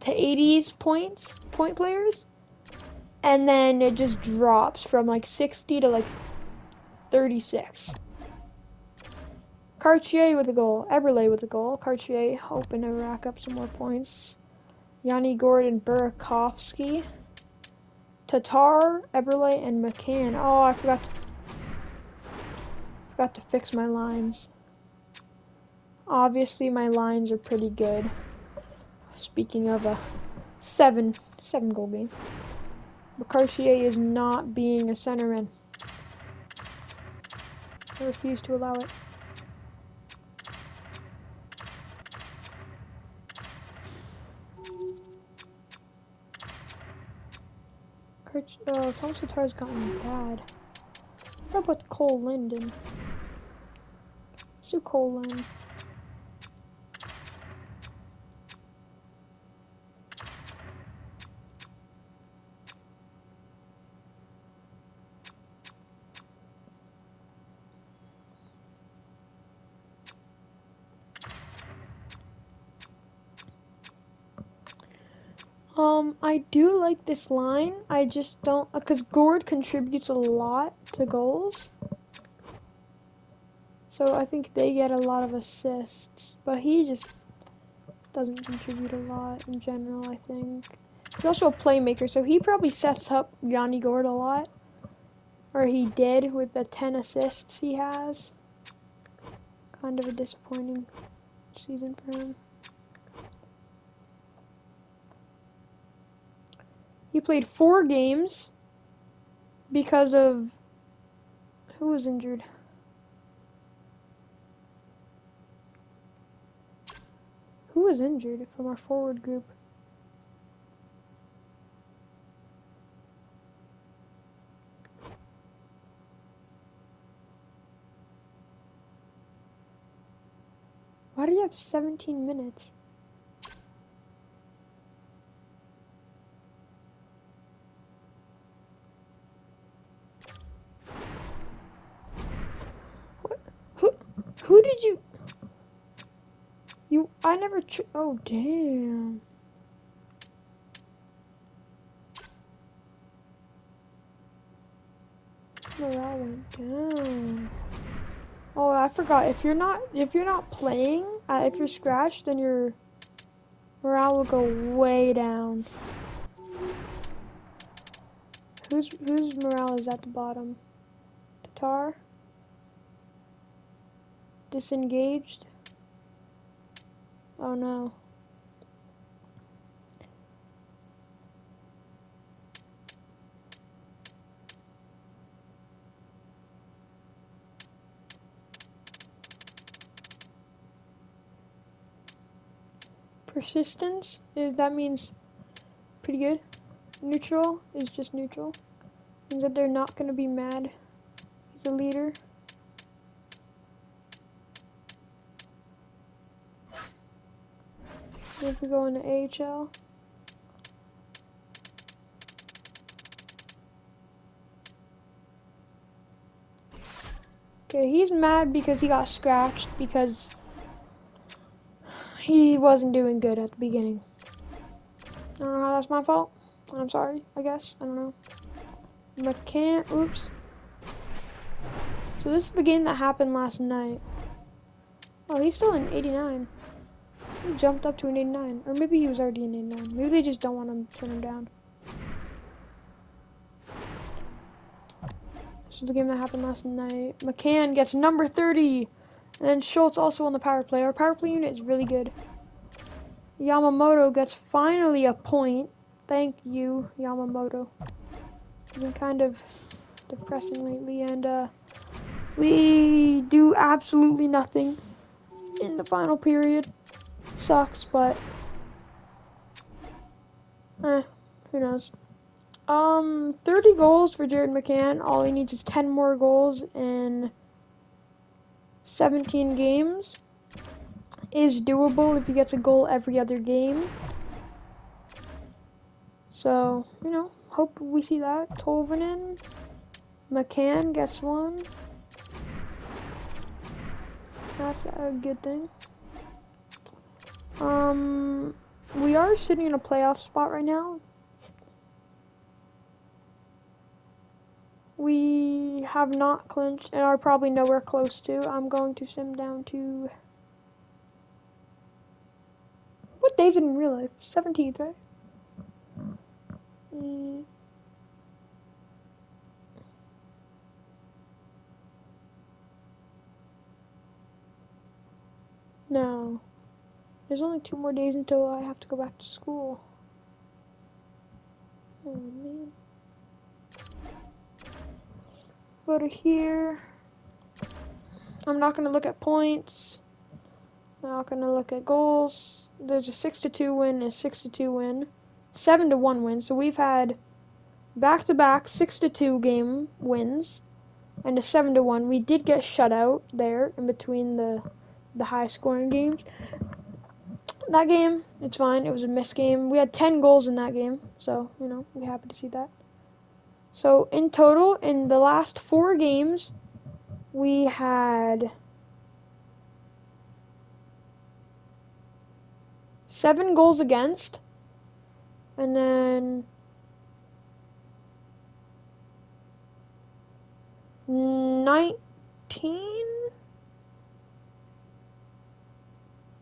80s point players, and then it just drops from like 60 to like 36. Cartier with a goal, Eberle with a goal. Cartier hoping to rack up some more points. Yanni Gordon, Burakovsky, Tatar, Eberle, and McCann. Oh, I forgot to fix my lines. Obviously, my lines are pretty good. Speaking of a 7 goal game. But Cartier is not being a centerman. I refuse to allow it. Thomas Tatar's gotten bad. What about Cole Linden? Sue Cole Linden. I do like this line. I just don't, because Gord contributes a lot to goals. So I think they get a lot of assists, but he just doesn't contribute a lot in general, I think. He's also a playmaker, so he probably sets up Yanni Gord a lot. Or he did with the 10 assists he has. Kind of a disappointing season for him. He played 4 games because of... Who was injured? Who was injured from our forward group? Why do you have 17 minutes? What? Who did you... I never... Oh, damn. Morale went down. Oh, I forgot. If you're not playing, if you're scratched, then your morale will go way down. Whose morale is at the bottom? Tatar? Disengaged? Oh no. Persistence that means pretty good. Neutral is just neutral. Means that they're not gonna be mad. He's a leader. If we go into AHL. Okay, he's mad because he got scratched because he wasn't doing good at the beginning. I don't know how that's my fault. I'm sorry, I guess. I don't know. McCann, oops. So this is the game that happened last night. Oh, he's still in 89. He jumped up to an 89. Or maybe he was already in 89. Maybe they just don't want him to turn him down. This is the game that happened last night. McCann gets number 30. And then Schultz also on the power play. Our power play unit is really good. Yamamoto gets finally a point. Thank you, Yamamoto. He's been kind of depressing lately, and we do absolutely nothing in the final period. Sucks, but who knows. 30 goals for Jared McCann. All he needs is 10 more goals in 17 games. Is doable if he gets a goal every other game. So, hope we see that. Tolvanen, McCann gets one. That's a good thing. We are sitting in a playoff spot right now. We have not clinched and are probably nowhere close to. I'm going to sim down to... What day is it in real life? 17th, right? No. There's only 2 more days until I have to go back to school. Oh, man. Go to here. I'm not going to look at points. Not going to look at goals. There's a 6-2 win, a 6-2 win, 7-1 win. So we've had back-to-back 6-2 game wins and a 7-1. We did get shut out there in between the high-scoring games. That game, it's fine. It was a missed game. We had 10 goals in that game, so, we're happy to see that. So, in total, in the last 4 games, we had 7 goals against, and then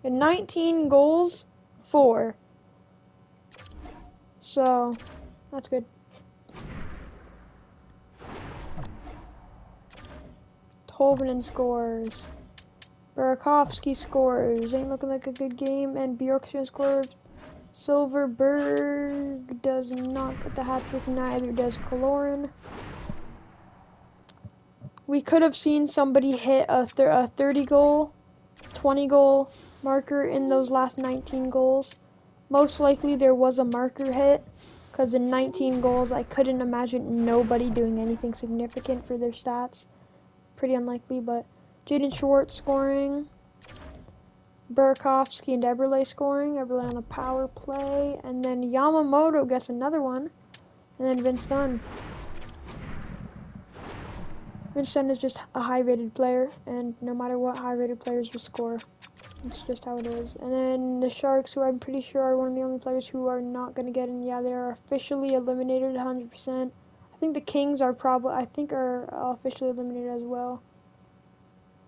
19 goals for. So, that's good. Tolvanen scores. Burakovsky scores. Ain't looking like a good game. And Bjorkstrand scores. Silverberg does not get the hat trick. Neither does Kaloran. We could have seen somebody hit a 30-goal, 20-goal marker in those last 19 goals. Most likely there was a marker hit, because in 19 goals I couldn't imagine nobody doing anything significant for their stats. Pretty unlikely, but Jaden Schwartz scoring, Burakovsky and Eberle scoring, Eberle on a power play, and then Yamamoto gets another one, and then Vince Dunn. Vince Dunn is just a high-rated player, and no matter what, high-rated players will score. It's just how it is. And then the Sharks, who I'm pretty sure are one of the only players who are not going to get in. Yeah, they are officially eliminated 100%. I think the Kings are officially eliminated as well.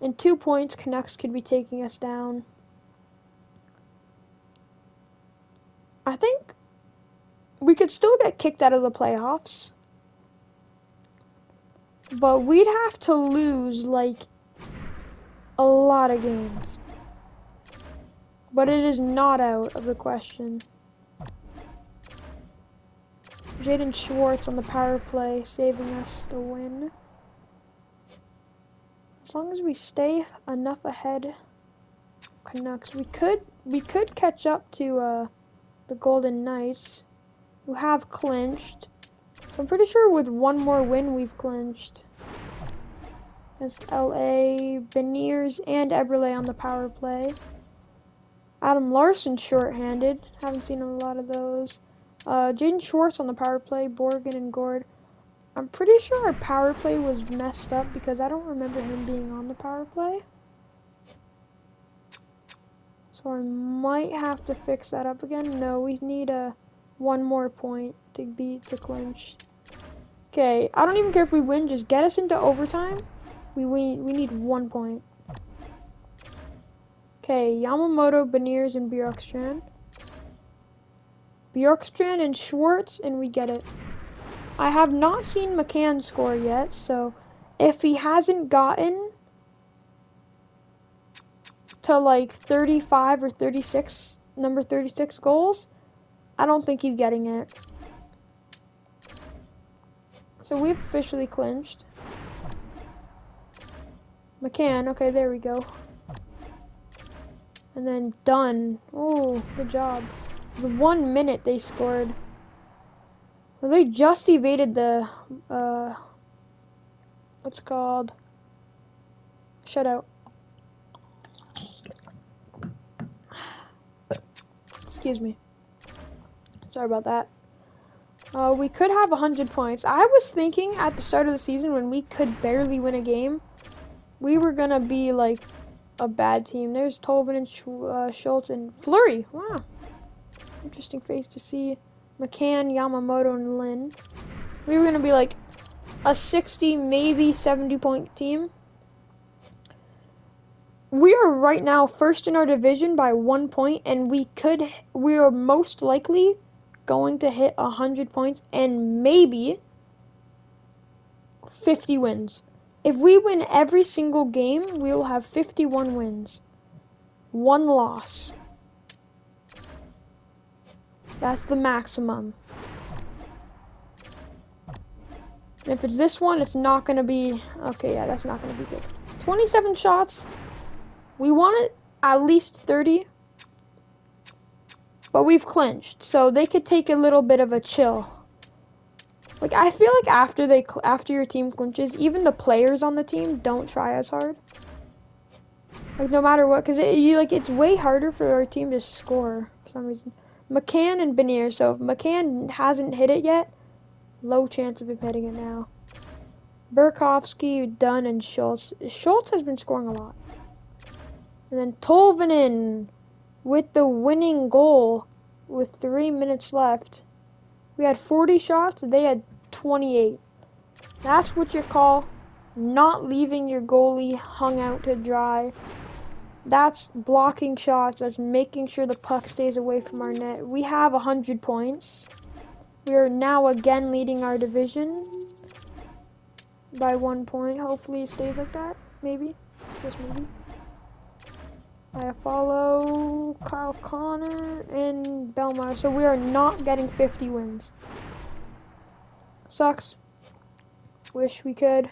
In 2 points, Canucks could be taking us down. I think we could still get kicked out of the playoffs. But we'd have to lose, a lot of games. But it is not out of the question. Jaden Schwartz on the power play, saving us the win. As long as we stay enough ahead of Canucks, we could catch up to the Golden Knights, who have clinched. So I'm pretty sure with 1 more win, we've clinched. That's LA, Beniers, and Eberle on the power play. Adam Larson shorthanded. Haven't seen a lot of those. Jaden Schwartz on the power play, Borgen and Gord. I'm pretty sure our power play was messed up because I don't remember him being on the power play. So I might have to fix that up again. No, we need 1 more point to clinch. Okay, I don't even care if we win. Just get us into overtime. We need 1 point. Okay, Yamamoto, Beniers, and Bjorkstrand. Bjorkstrand and Schwartz, and we get it. I have not seen McCann score yet, so if he hasn't gotten to like 35 or 36, number 36 goals, I don't think he's getting it. So we've officially clinched. McCann, okay, there we go. And then done. Oh, good job. The 1 minute they scored. Well, they just evaded the, what's it called? Shutout. Excuse me. Sorry about that. We could have 100 points. I was thinking at the start of the season when we could barely win a game, we were going to be like a bad team. There's Tolvin and Schultz and Fleury. Wow. Interesting face to see. McCann, Yamamoto, and Lin. We were going to be like a 60, maybe 70 point team. We are right now first in our division by 1 point, and we are most likely going to hit 100 points and maybe 50 wins. If we win every single game, we will have 51 wins. 1 loss. That's the maximum. And if it's this one, it's not going to be... Okay, yeah, that's not going to be good. 27 shots. We wanted at least 30. But we've clinched, so they could take a little bit of a chill. Like, I feel like after your team clinches, even the players on the team don't try as hard. Like, no matter what, because it's way harder for our team to score for some reason. McCann and Benier, so if McCann hasn't hit it yet, low chance of him hitting it now. Burakovsky, Dunn, and Schultz. Schultz has been scoring a lot. And then Tolvanen with the winning goal with 3 minutes left. We had 40 shots, they had 28. That's what you call not leaving your goalie hung out to dry. That's blocking shots, that's making sure the puck stays away from our net. We have 100 points. We are now again leading our division by 1 point. Hopefully it stays like that. Maybe. Just maybe. I follow Kyle Connor and Belmar. So we are not getting 50 wins. Sucks. Wish we could.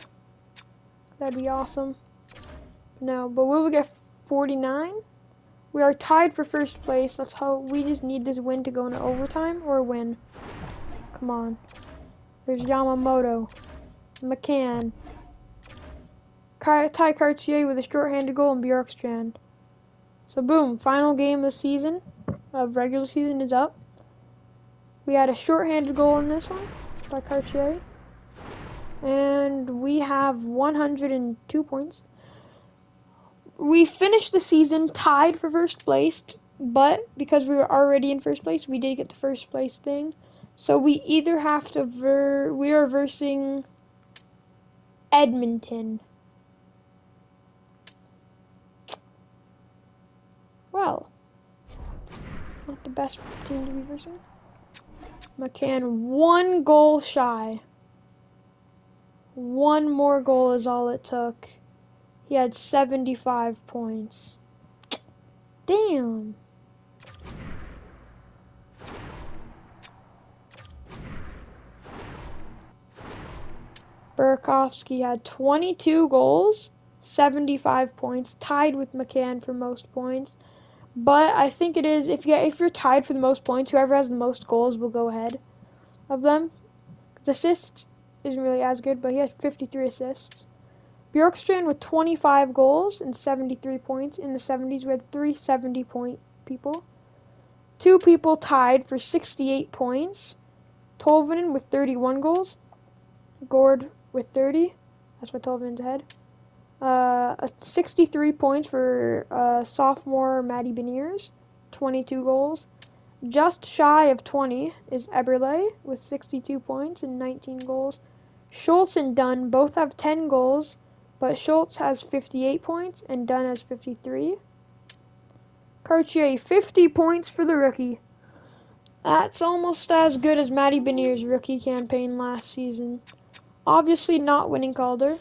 That'd be awesome. No, but will we get 49? We are tied for first place. That's how we just need this win to go into overtime or win. Come on. There's Yamamoto. McCann. Ty Cartier with a short-handed goal and Bjorkstrand. So boom, final game of the season, of regular season is up. We had a short-handed goal in this one by Cartier. And we have 102 points. We finished the season tied for first place, but because we were already in first place, we did get the first place thing. So we either have to we are versing Edmonton. Well, not the best team to be versing. McCann 1 goal shy. 1 more goal is all it took. He had 75 points. Damn. Burakovsky had 22 goals, 75 points, tied with McCann for most points. But I think it is, if you're tied for the most points, whoever has the most goals will go ahead of them. Because assists isn't really as good, but he has 53 assists. Bjorkstrand with 25 goals and 73 points. In the 70s, we had 3 70-point people. 2 people tied for 68 points. Tolvanen with 31 goals. Gord with 30. That's why Tolvanen's ahead. 63 points for sophomore Matty Beniers, 22 goals. Just shy of 20 is Eberle with 62 points and 19 goals. Schultz and Dunn both have 10 goals, but Schultz has 58 points and Dunn has 53. Cartier, 50 points for the rookie. That's almost as good as Matty Beniers' rookie campaign last season. Obviously not winning Calder.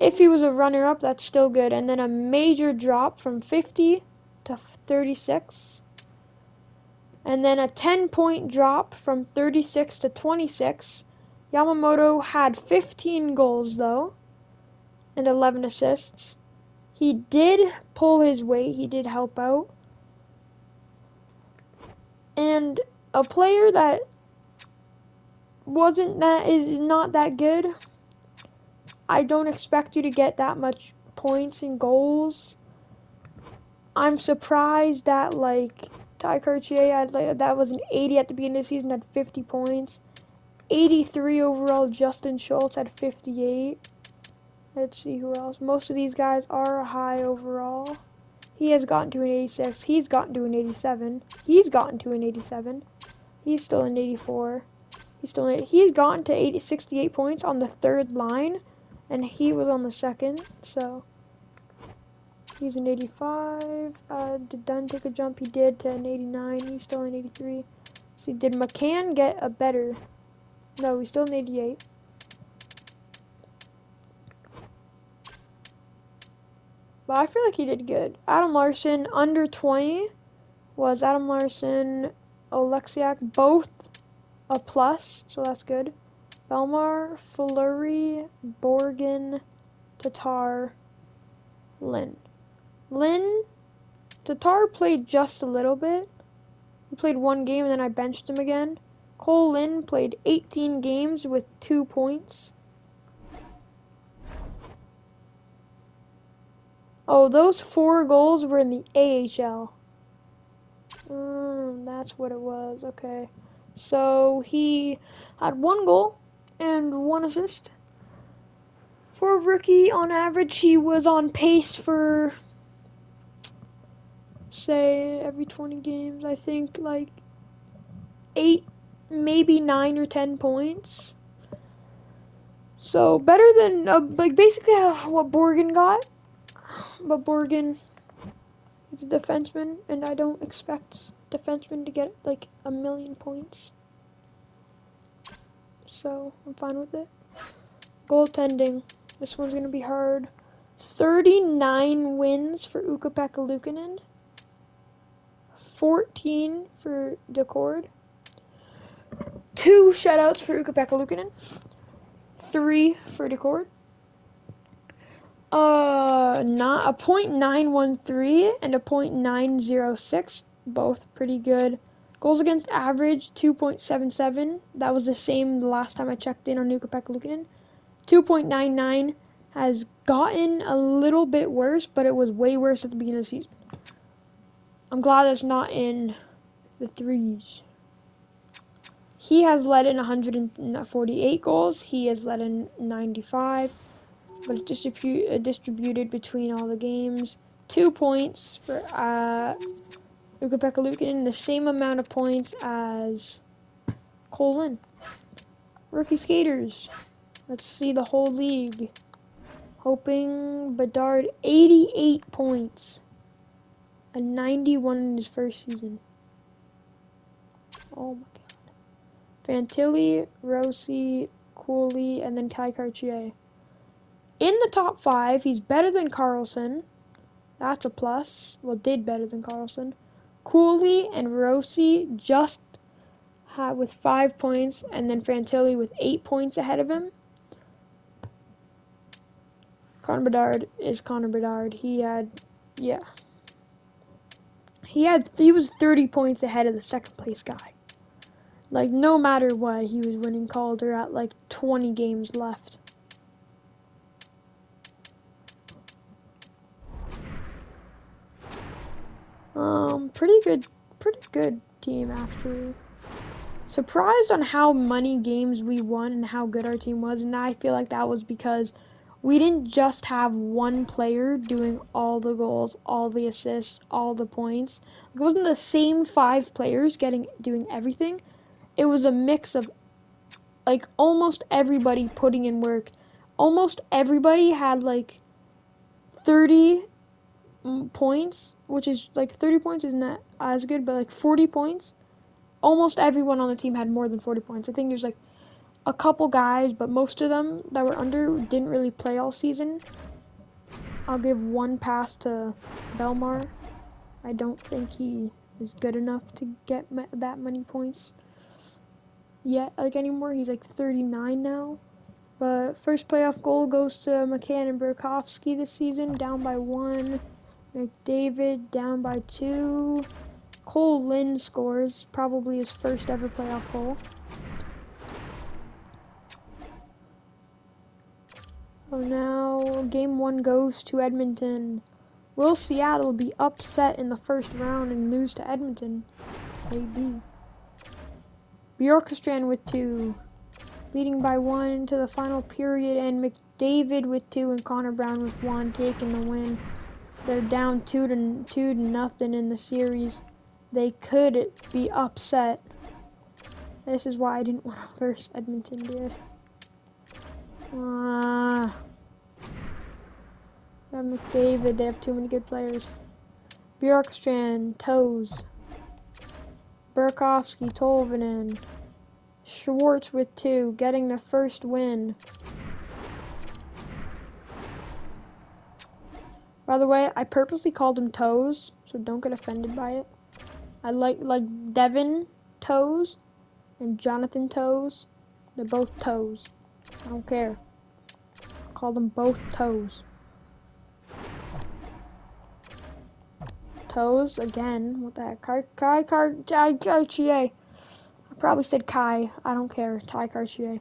If he was a runner-up, that's still good. And then a major drop from 50 to 36. And then a 10-point drop from 36 to 26. Yamamoto had 15 goals, though, and 11 assists. He did pull his weight. He did help out. And a player that is not that good, I don't expect you to get that much points and goals. I'm surprised that, like, Ty Cartier had, like, that was an 80 at the beginning of the season, had 50 points. 83 overall, Justin Schultz had 58. Let's see who else. Most of these guys are high overall. He has gotten to an 86. He's gotten to an 87. He's gotten to an 87. He's still an 84. He's gotten to 68 points on the third line, and he was on the second, so he's an 85. Did Dunn take a jump? He did to an 89. He's still an 83. See, did McCann get a better? No, he's still an 88. But I feel like he did good. Adam Larson, under 20, was Adam Larson, Oleksiak, both a plus, so that's good. Belmar, Fleury, Borgen, Tatar, Lynn. Tatar played just a little bit. He played one game and then I benched him again. Cole Lynn played 18 games with 2 points. Oh, those 4 goals were in the AHL. That's what it was. Okay. So he had 1 goal and 1 assist. For a rookie, on average, he was on pace for, say, every 20 games, I think, like 8, maybe 9 or 10 points. So better than, like, basically what Borgen got. But Borgen is a defenseman, and I don't expect defensemen to get, like, 1,000,000 points. So, I'm fine with it. Goaltending. This one's going to be hard. 39 wins for Ukko-Pekka Luukkonen. 14 for Decord. 2 shutouts for Ukko-Pekka Luukkonen. 3 for Decord. Not a .913 and a .906, both pretty good. Goals against average 2.77. That was the same the last time I checked in on Ukko-Pekka Luukkonen. 2.99 has gotten a little bit worse, but it was way worse at the beginning of the season. I'm glad it's not in the threes. He has led in 148 goals. He has led in 95. But it's distributed between all the games. 2 points for Ukko-Pekka Luukkonen, the same amount of points as Cole Lynn. Rookie skaters. Let's see the whole league. Hoping Bedard, 88 points. A 91 in his first season. Oh my god. Fantilli, Rossi, Cooley, and then Ty Cartier. In the top 5, he's better than Carlson. That's a plus. Well, did better than Carlson. Cooley and Rossi just with 5 points, and then Fantilli with 8 points ahead of him. Connor Bedard is Connor Bedard. He was 30 points ahead of the second place guy. Like, no matter what, he was winning Calder at like 20 games left. Pretty good team actually. Surprised on how many games we won and how good our team was, and I feel like that was because we didn't just have one player doing all the goals, all the assists, all the points. It wasn't the same 5 players doing everything. It was a mix of like almost everybody putting in work. Almost everybody had like 30 points, which is like 30 points isn't that as good, but like 40 points. Almost everyone on the team had more than 40 points. I think there's like a couple guys, but most of them that were under didn't really play all season. I'll give one pass to Belmar. I don't think he is good enough to get that many points yet, like, anymore. He's like 39 now. But first playoff goal goes to McCann and Burakovsky this season, down by 1. McDavid down by 2. Cole Lynn scores, probably his first ever playoff goal. So now game 1 goes to Edmonton. Will Seattle be upset in the first round and lose to Edmonton? Maybe. Bjorkstrand with 2. Leading by 1 into the final period, and McDavid with 2 and Connor Brown with 1, taking the win. They're down 2 to nothing in the series. They could be upset. This is why I didn't want to verse Edmonton, dude. McDavid, they have too many good players. Bjorkstrand, Toes. Burakovsky, Tolvanen. Schwartz with 2, getting the first win. By the way, I purposely called him Toes, so don't get offended by it. I like Devin Toes and Jonathan Toes. They're both Toes. I don't care. I call them both Toes. Toes again. What the heck? Cartier. I probably said Kai. I don't care. Ty Cartier.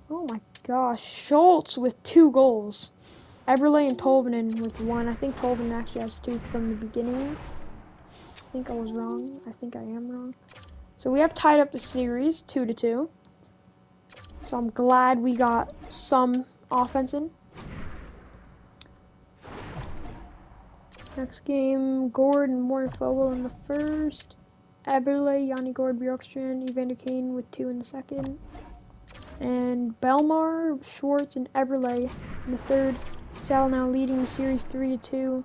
Oh my gosh. Schultz with 2 goals. Eberle and Tolvanen with 1. I think Tolvanen actually has 2 from the beginning. I think I was wrong. I think I am wrong. So we have tied up the series 2-2. So I'm glad we got some offense in. Next game, Gord and Mornfogel in the first. Eberle, Yanni Gord, Bjorkstrand, Evander Kane with 2 in the second. And Belmar, Schwartz, and Eberle in the third. Seattle now leading the series 3-2.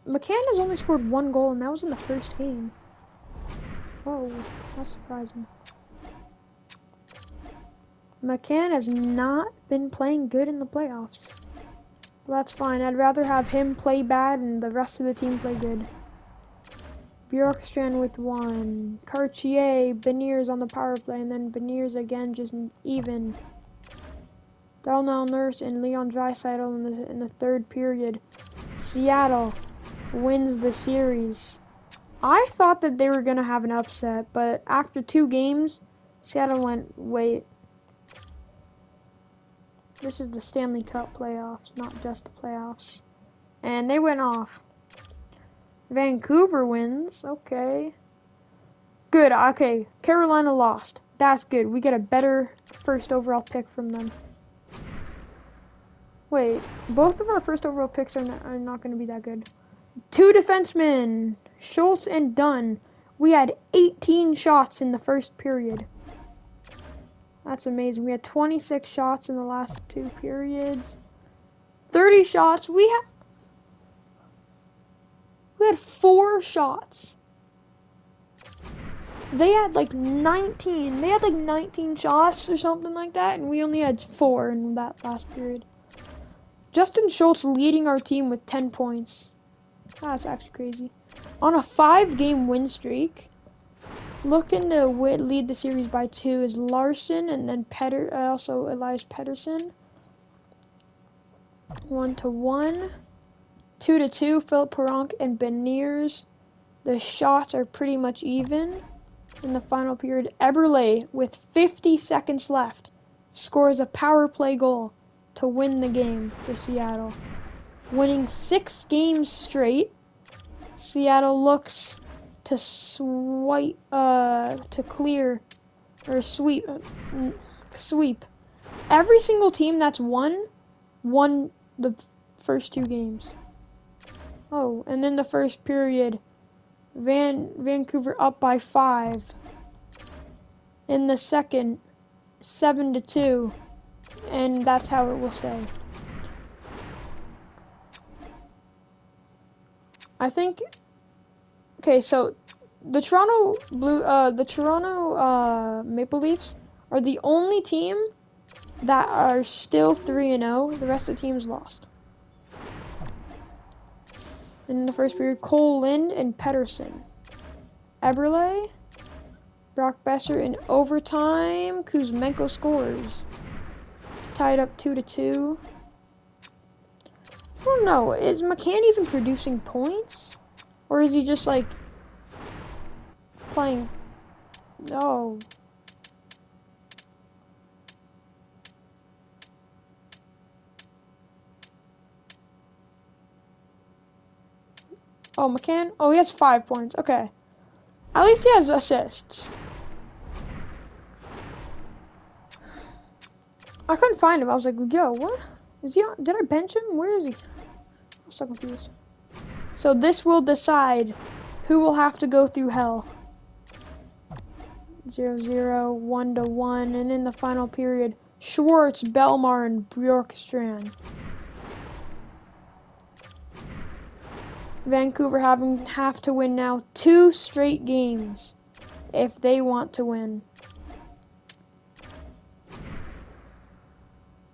McCann has only scored 1 goal, and that was in the first game. Whoa, that's surprising. McCann has not been playing good in the playoffs. Well, that's fine. I'd rather have him play bad and the rest of the team play good. Bjorkstrand with 1. Cartier, Beniers on the power play, and then Beniers again just even. Darnell Nurse and Leon Draisaitl in the third period. Seattle wins the series. I thought that they were going to have an upset, but after 2 games, Seattle went, wait. This is the Stanley Cup playoffs, not just the playoffs. And they went off. Vancouver wins. Okay. Good. Okay. Carolina lost. That's good. We get a better first overall pick from them. Wait. Both of our first overall picks are not going to be that good. 2 defensemen. Schultz and Dunn. We had 18 shots in the first period. That's amazing. We had 26 shots in the last 2 periods. 30 shots. We had 4 shots. They had like 19. They had like 19 shots or something like that, and we only had 4 in that last period. Justin Schultz leading our team with 10 points. That's actually crazy. On a 5-game win streak. Looking to lead the series by 2 is Larson, and then also Elias Pettersson. 1-1. 2-2, Philip Perronk and Beniers. The shots are pretty much even in the final period. Eberle, with 50 seconds left, scores a power play goal to win the game for Seattle. Winning 6 games straight, Seattle looks to sweep. Every single team that's won the first 2 games. Oh, and then the first period, Vancouver up by 5. In the second, 7-2, and that's how it will stay. I think. Okay, so the Toronto Maple Leafs are the only team that are still 3-0. The rest of the teams lost. In the first period, Cole Lind and Pedersen. Eberle, Brock Besser in overtime. Kuzmenko scores. Tied up 2-2. I don't know. Is McCann even producing points? Or is he just like playing? No. Oh, McCann? Oh, he has 5 points. Okay. At least he has assists. I couldn't find him. I was like, yo, what? Is he on? Did I bench him? Where is he? I'm so confused. So this will decide who will have to go through hell. 0-0, 1-1, and in the final period, Schwartz, Belmar, and Bjorkstrand. Vancouver have to win now 2 straight games if they want to win.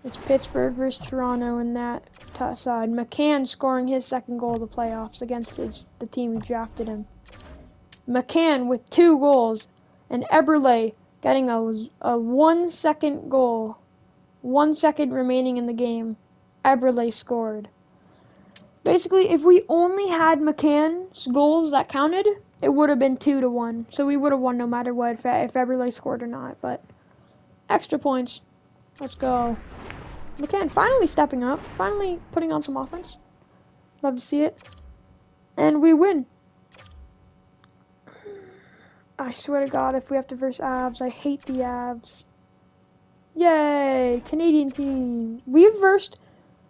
It's Pittsburgh versus Toronto in that side. McCann scoring his second goal of the playoffs against the team who drafted him. McCann with 2 goals, and Eberle getting a 1-second goal. 1 second remaining in the game. Eberle scored. Basically, if we only had McCann's goals that counted, it would have been 2-1. So we would have won no matter what if Eberle scored or not. But extra points. Let's go. McCann finally stepping up. Finally putting on some offense. Love to see it. And we win. I swear to God, if we have to verse Avs, I hate the Avs. Yay! Canadian teams. We've versed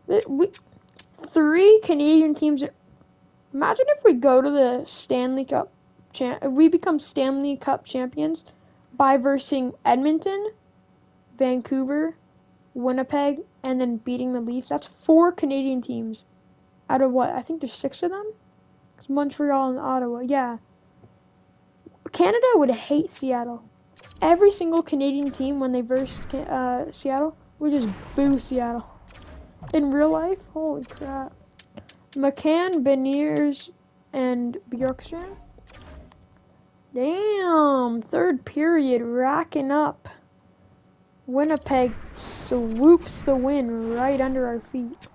3 Canadian teams. Imagine if we go to the Stanley Cup. We become Stanley Cup champions by versing Edmonton, Vancouver, Winnipeg, and then beating the Leafs. That's 4 Canadian teams out of what? I think there's 6 of them. It's Montreal and Ottawa. Yeah. Canada would hate Seattle. Every single Canadian team, when they verse Seattle, would just boo Seattle. In real life, holy crap. McCann, Beniers, and Bjorkstrand. Damn, third period, racking up. Winnipeg swoops the win right under our feet.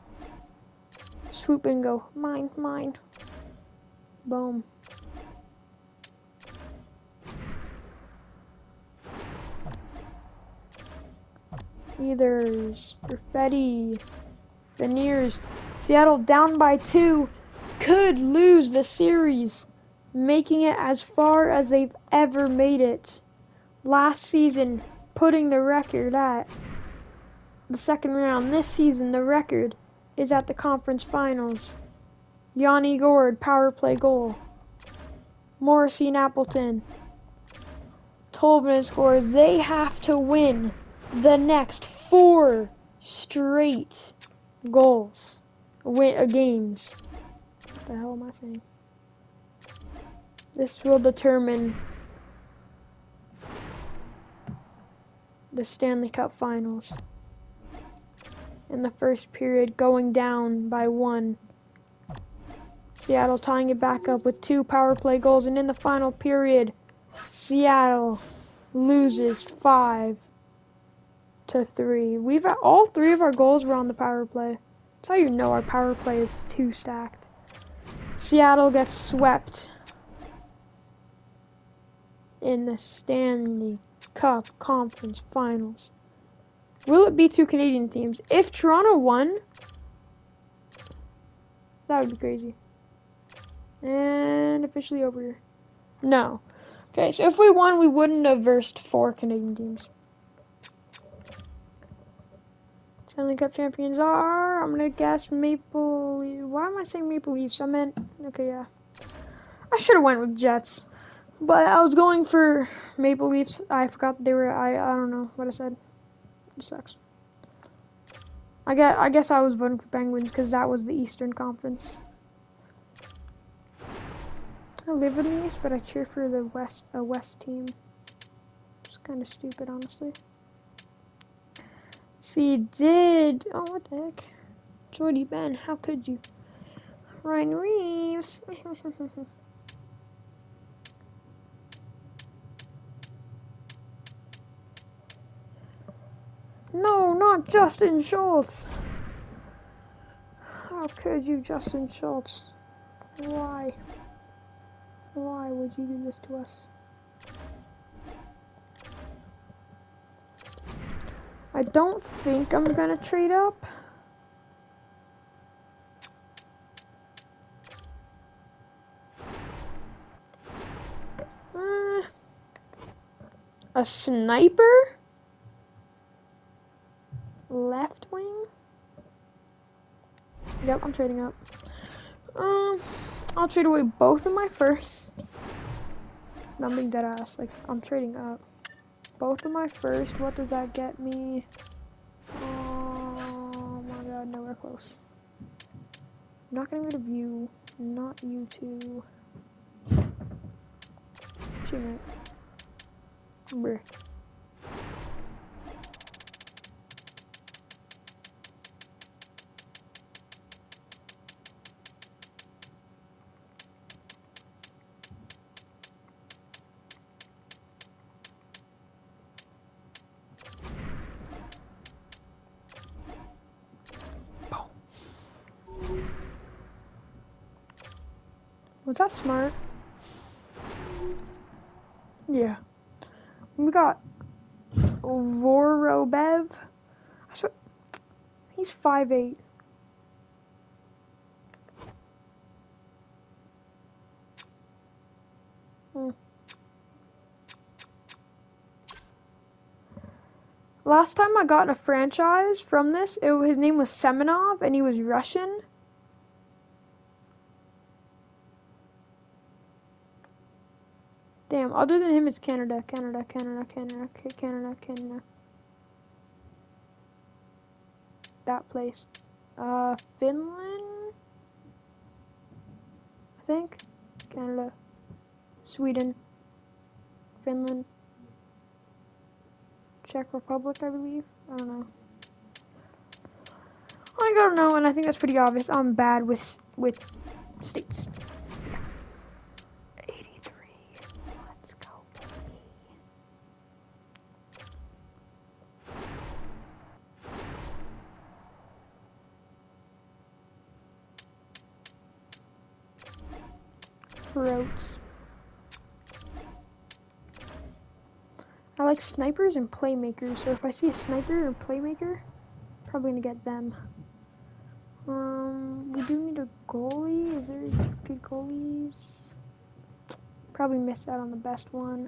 Swoop and go, mine, mine. Boom. Ethers, Perfetti, Beniers. Seattle down by 2, could lose the series, making it as far as they've ever made it. Last season, putting the record at the second round. This season, the record is at the conference finals. Yanni Gourde, power play goal. Morrissey and Appleton. Tolman scores. They have to win the next 4 straight games. What the hell am I saying? This will determine the Stanley Cup Finals. In the first period, going down by 1. Seattle tying it back up with 2 power play goals, and in the final period, Seattle loses 5-3. All 3 of our goals were on the power play. That's how you know our power play is too stacked. Seattle gets swept in the Stanley Cup Conference Finals. Will it be 2 Canadian teams? If Toronto won, that would be crazy. And officially over here. No. Okay, so if we won, we wouldn't have versed 4 Canadian teams. Stanley Cup champions are, I'm gonna guess Maple Leafs. Why am I saying Maple Leafs? I meant, okay, yeah. I should have went with Jets. But I was going for Maple Leafs. I forgot they were, I don't know what I said. It sucks. I guess I was voting for Penguins because that was the Eastern Conference. I live in the East, but I cheer for the West team. It's kind of stupid, honestly. See, you did. Oh, what the heck? Jordy Ben, how could you? Ryan Reeves. No, not Justin Schultz. How could you, Justin Schultz? Why? Why would you do this to us? I don't think I'm gonna trade up. A sniper? Left wing? Yep, I'm trading up. I'll trade away both of my firsts. I'm being dead ass. Like, I'm trading up. Both of my first. What does that get me? Oh my god, nowhere close. I'm not getting rid of you. Not you two. Cheating. Bruh. Was that smart? Yeah. We got Vorobev. I swear, he's 5'8". Last time I got in a franchise from this, his name was Semenov, and he was Russian. Damn, other than him, it's Canada. That place. Finland? I think. Canada. Sweden. Finland. Czech Republic, I believe. I don't know. I don't know, and I think that's pretty obvious. I'm bad with states. 83. Let's go, baby. Throats. I like snipers and playmakers, so if I see a sniper or playmaker, probably gonna get them. We do need a goalie. Is there good goalies? Probably missed out on the best one.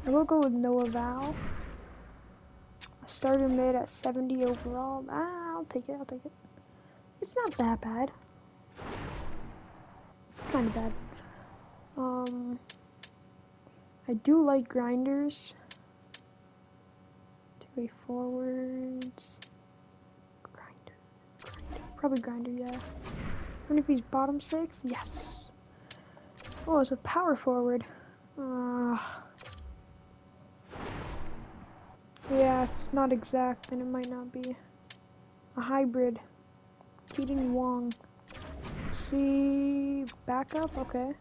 I will go with Noah Val. I started mid at 70 overall. I'll take it. It's not that bad. Kind of bad. I do like grinders. Two-way forwards. Grinder. Probably grinder, yeah. Even if he's bottom 6, yes. Oh, it's a power forward. Yeah, if it's not exact, then it might not be. A hybrid. Keating Wong. See, backup, okay.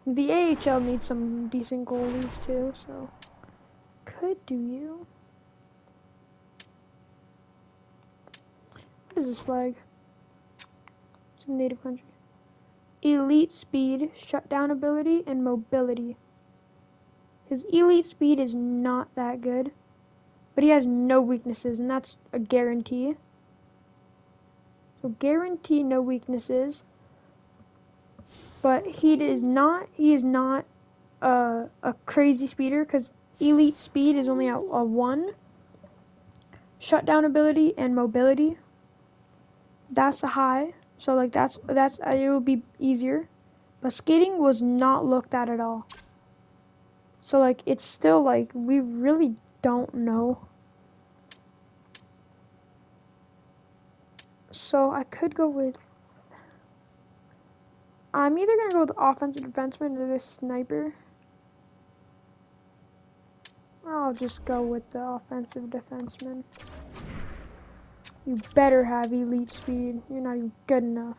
The AHL needs some decent goalies too, so could do you. What is this flag? It's a native country. Elite speed, shutdown ability, and mobility. His elite speed is not that good, but he has no weaknesses, and that's a guarantee. So guarantee no weaknesses. But he is not a crazy speeder, because elite speed is only a 1. Shutdown ability and mobility, that's a high. So like that's it will be easier. But skating was not looked at all. So like it's still like we really don't know. So I could go with. I'm either gonna go with offensive defenseman or this sniper. I'll just go with the offensive defenseman. You better have elite speed. You're not even good enough.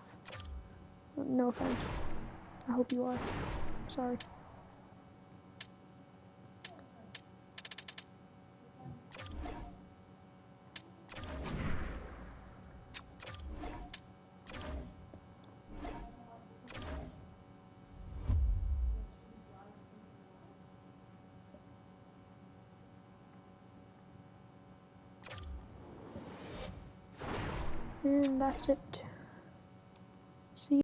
No offense. I hope you are. Sorry. And that's it.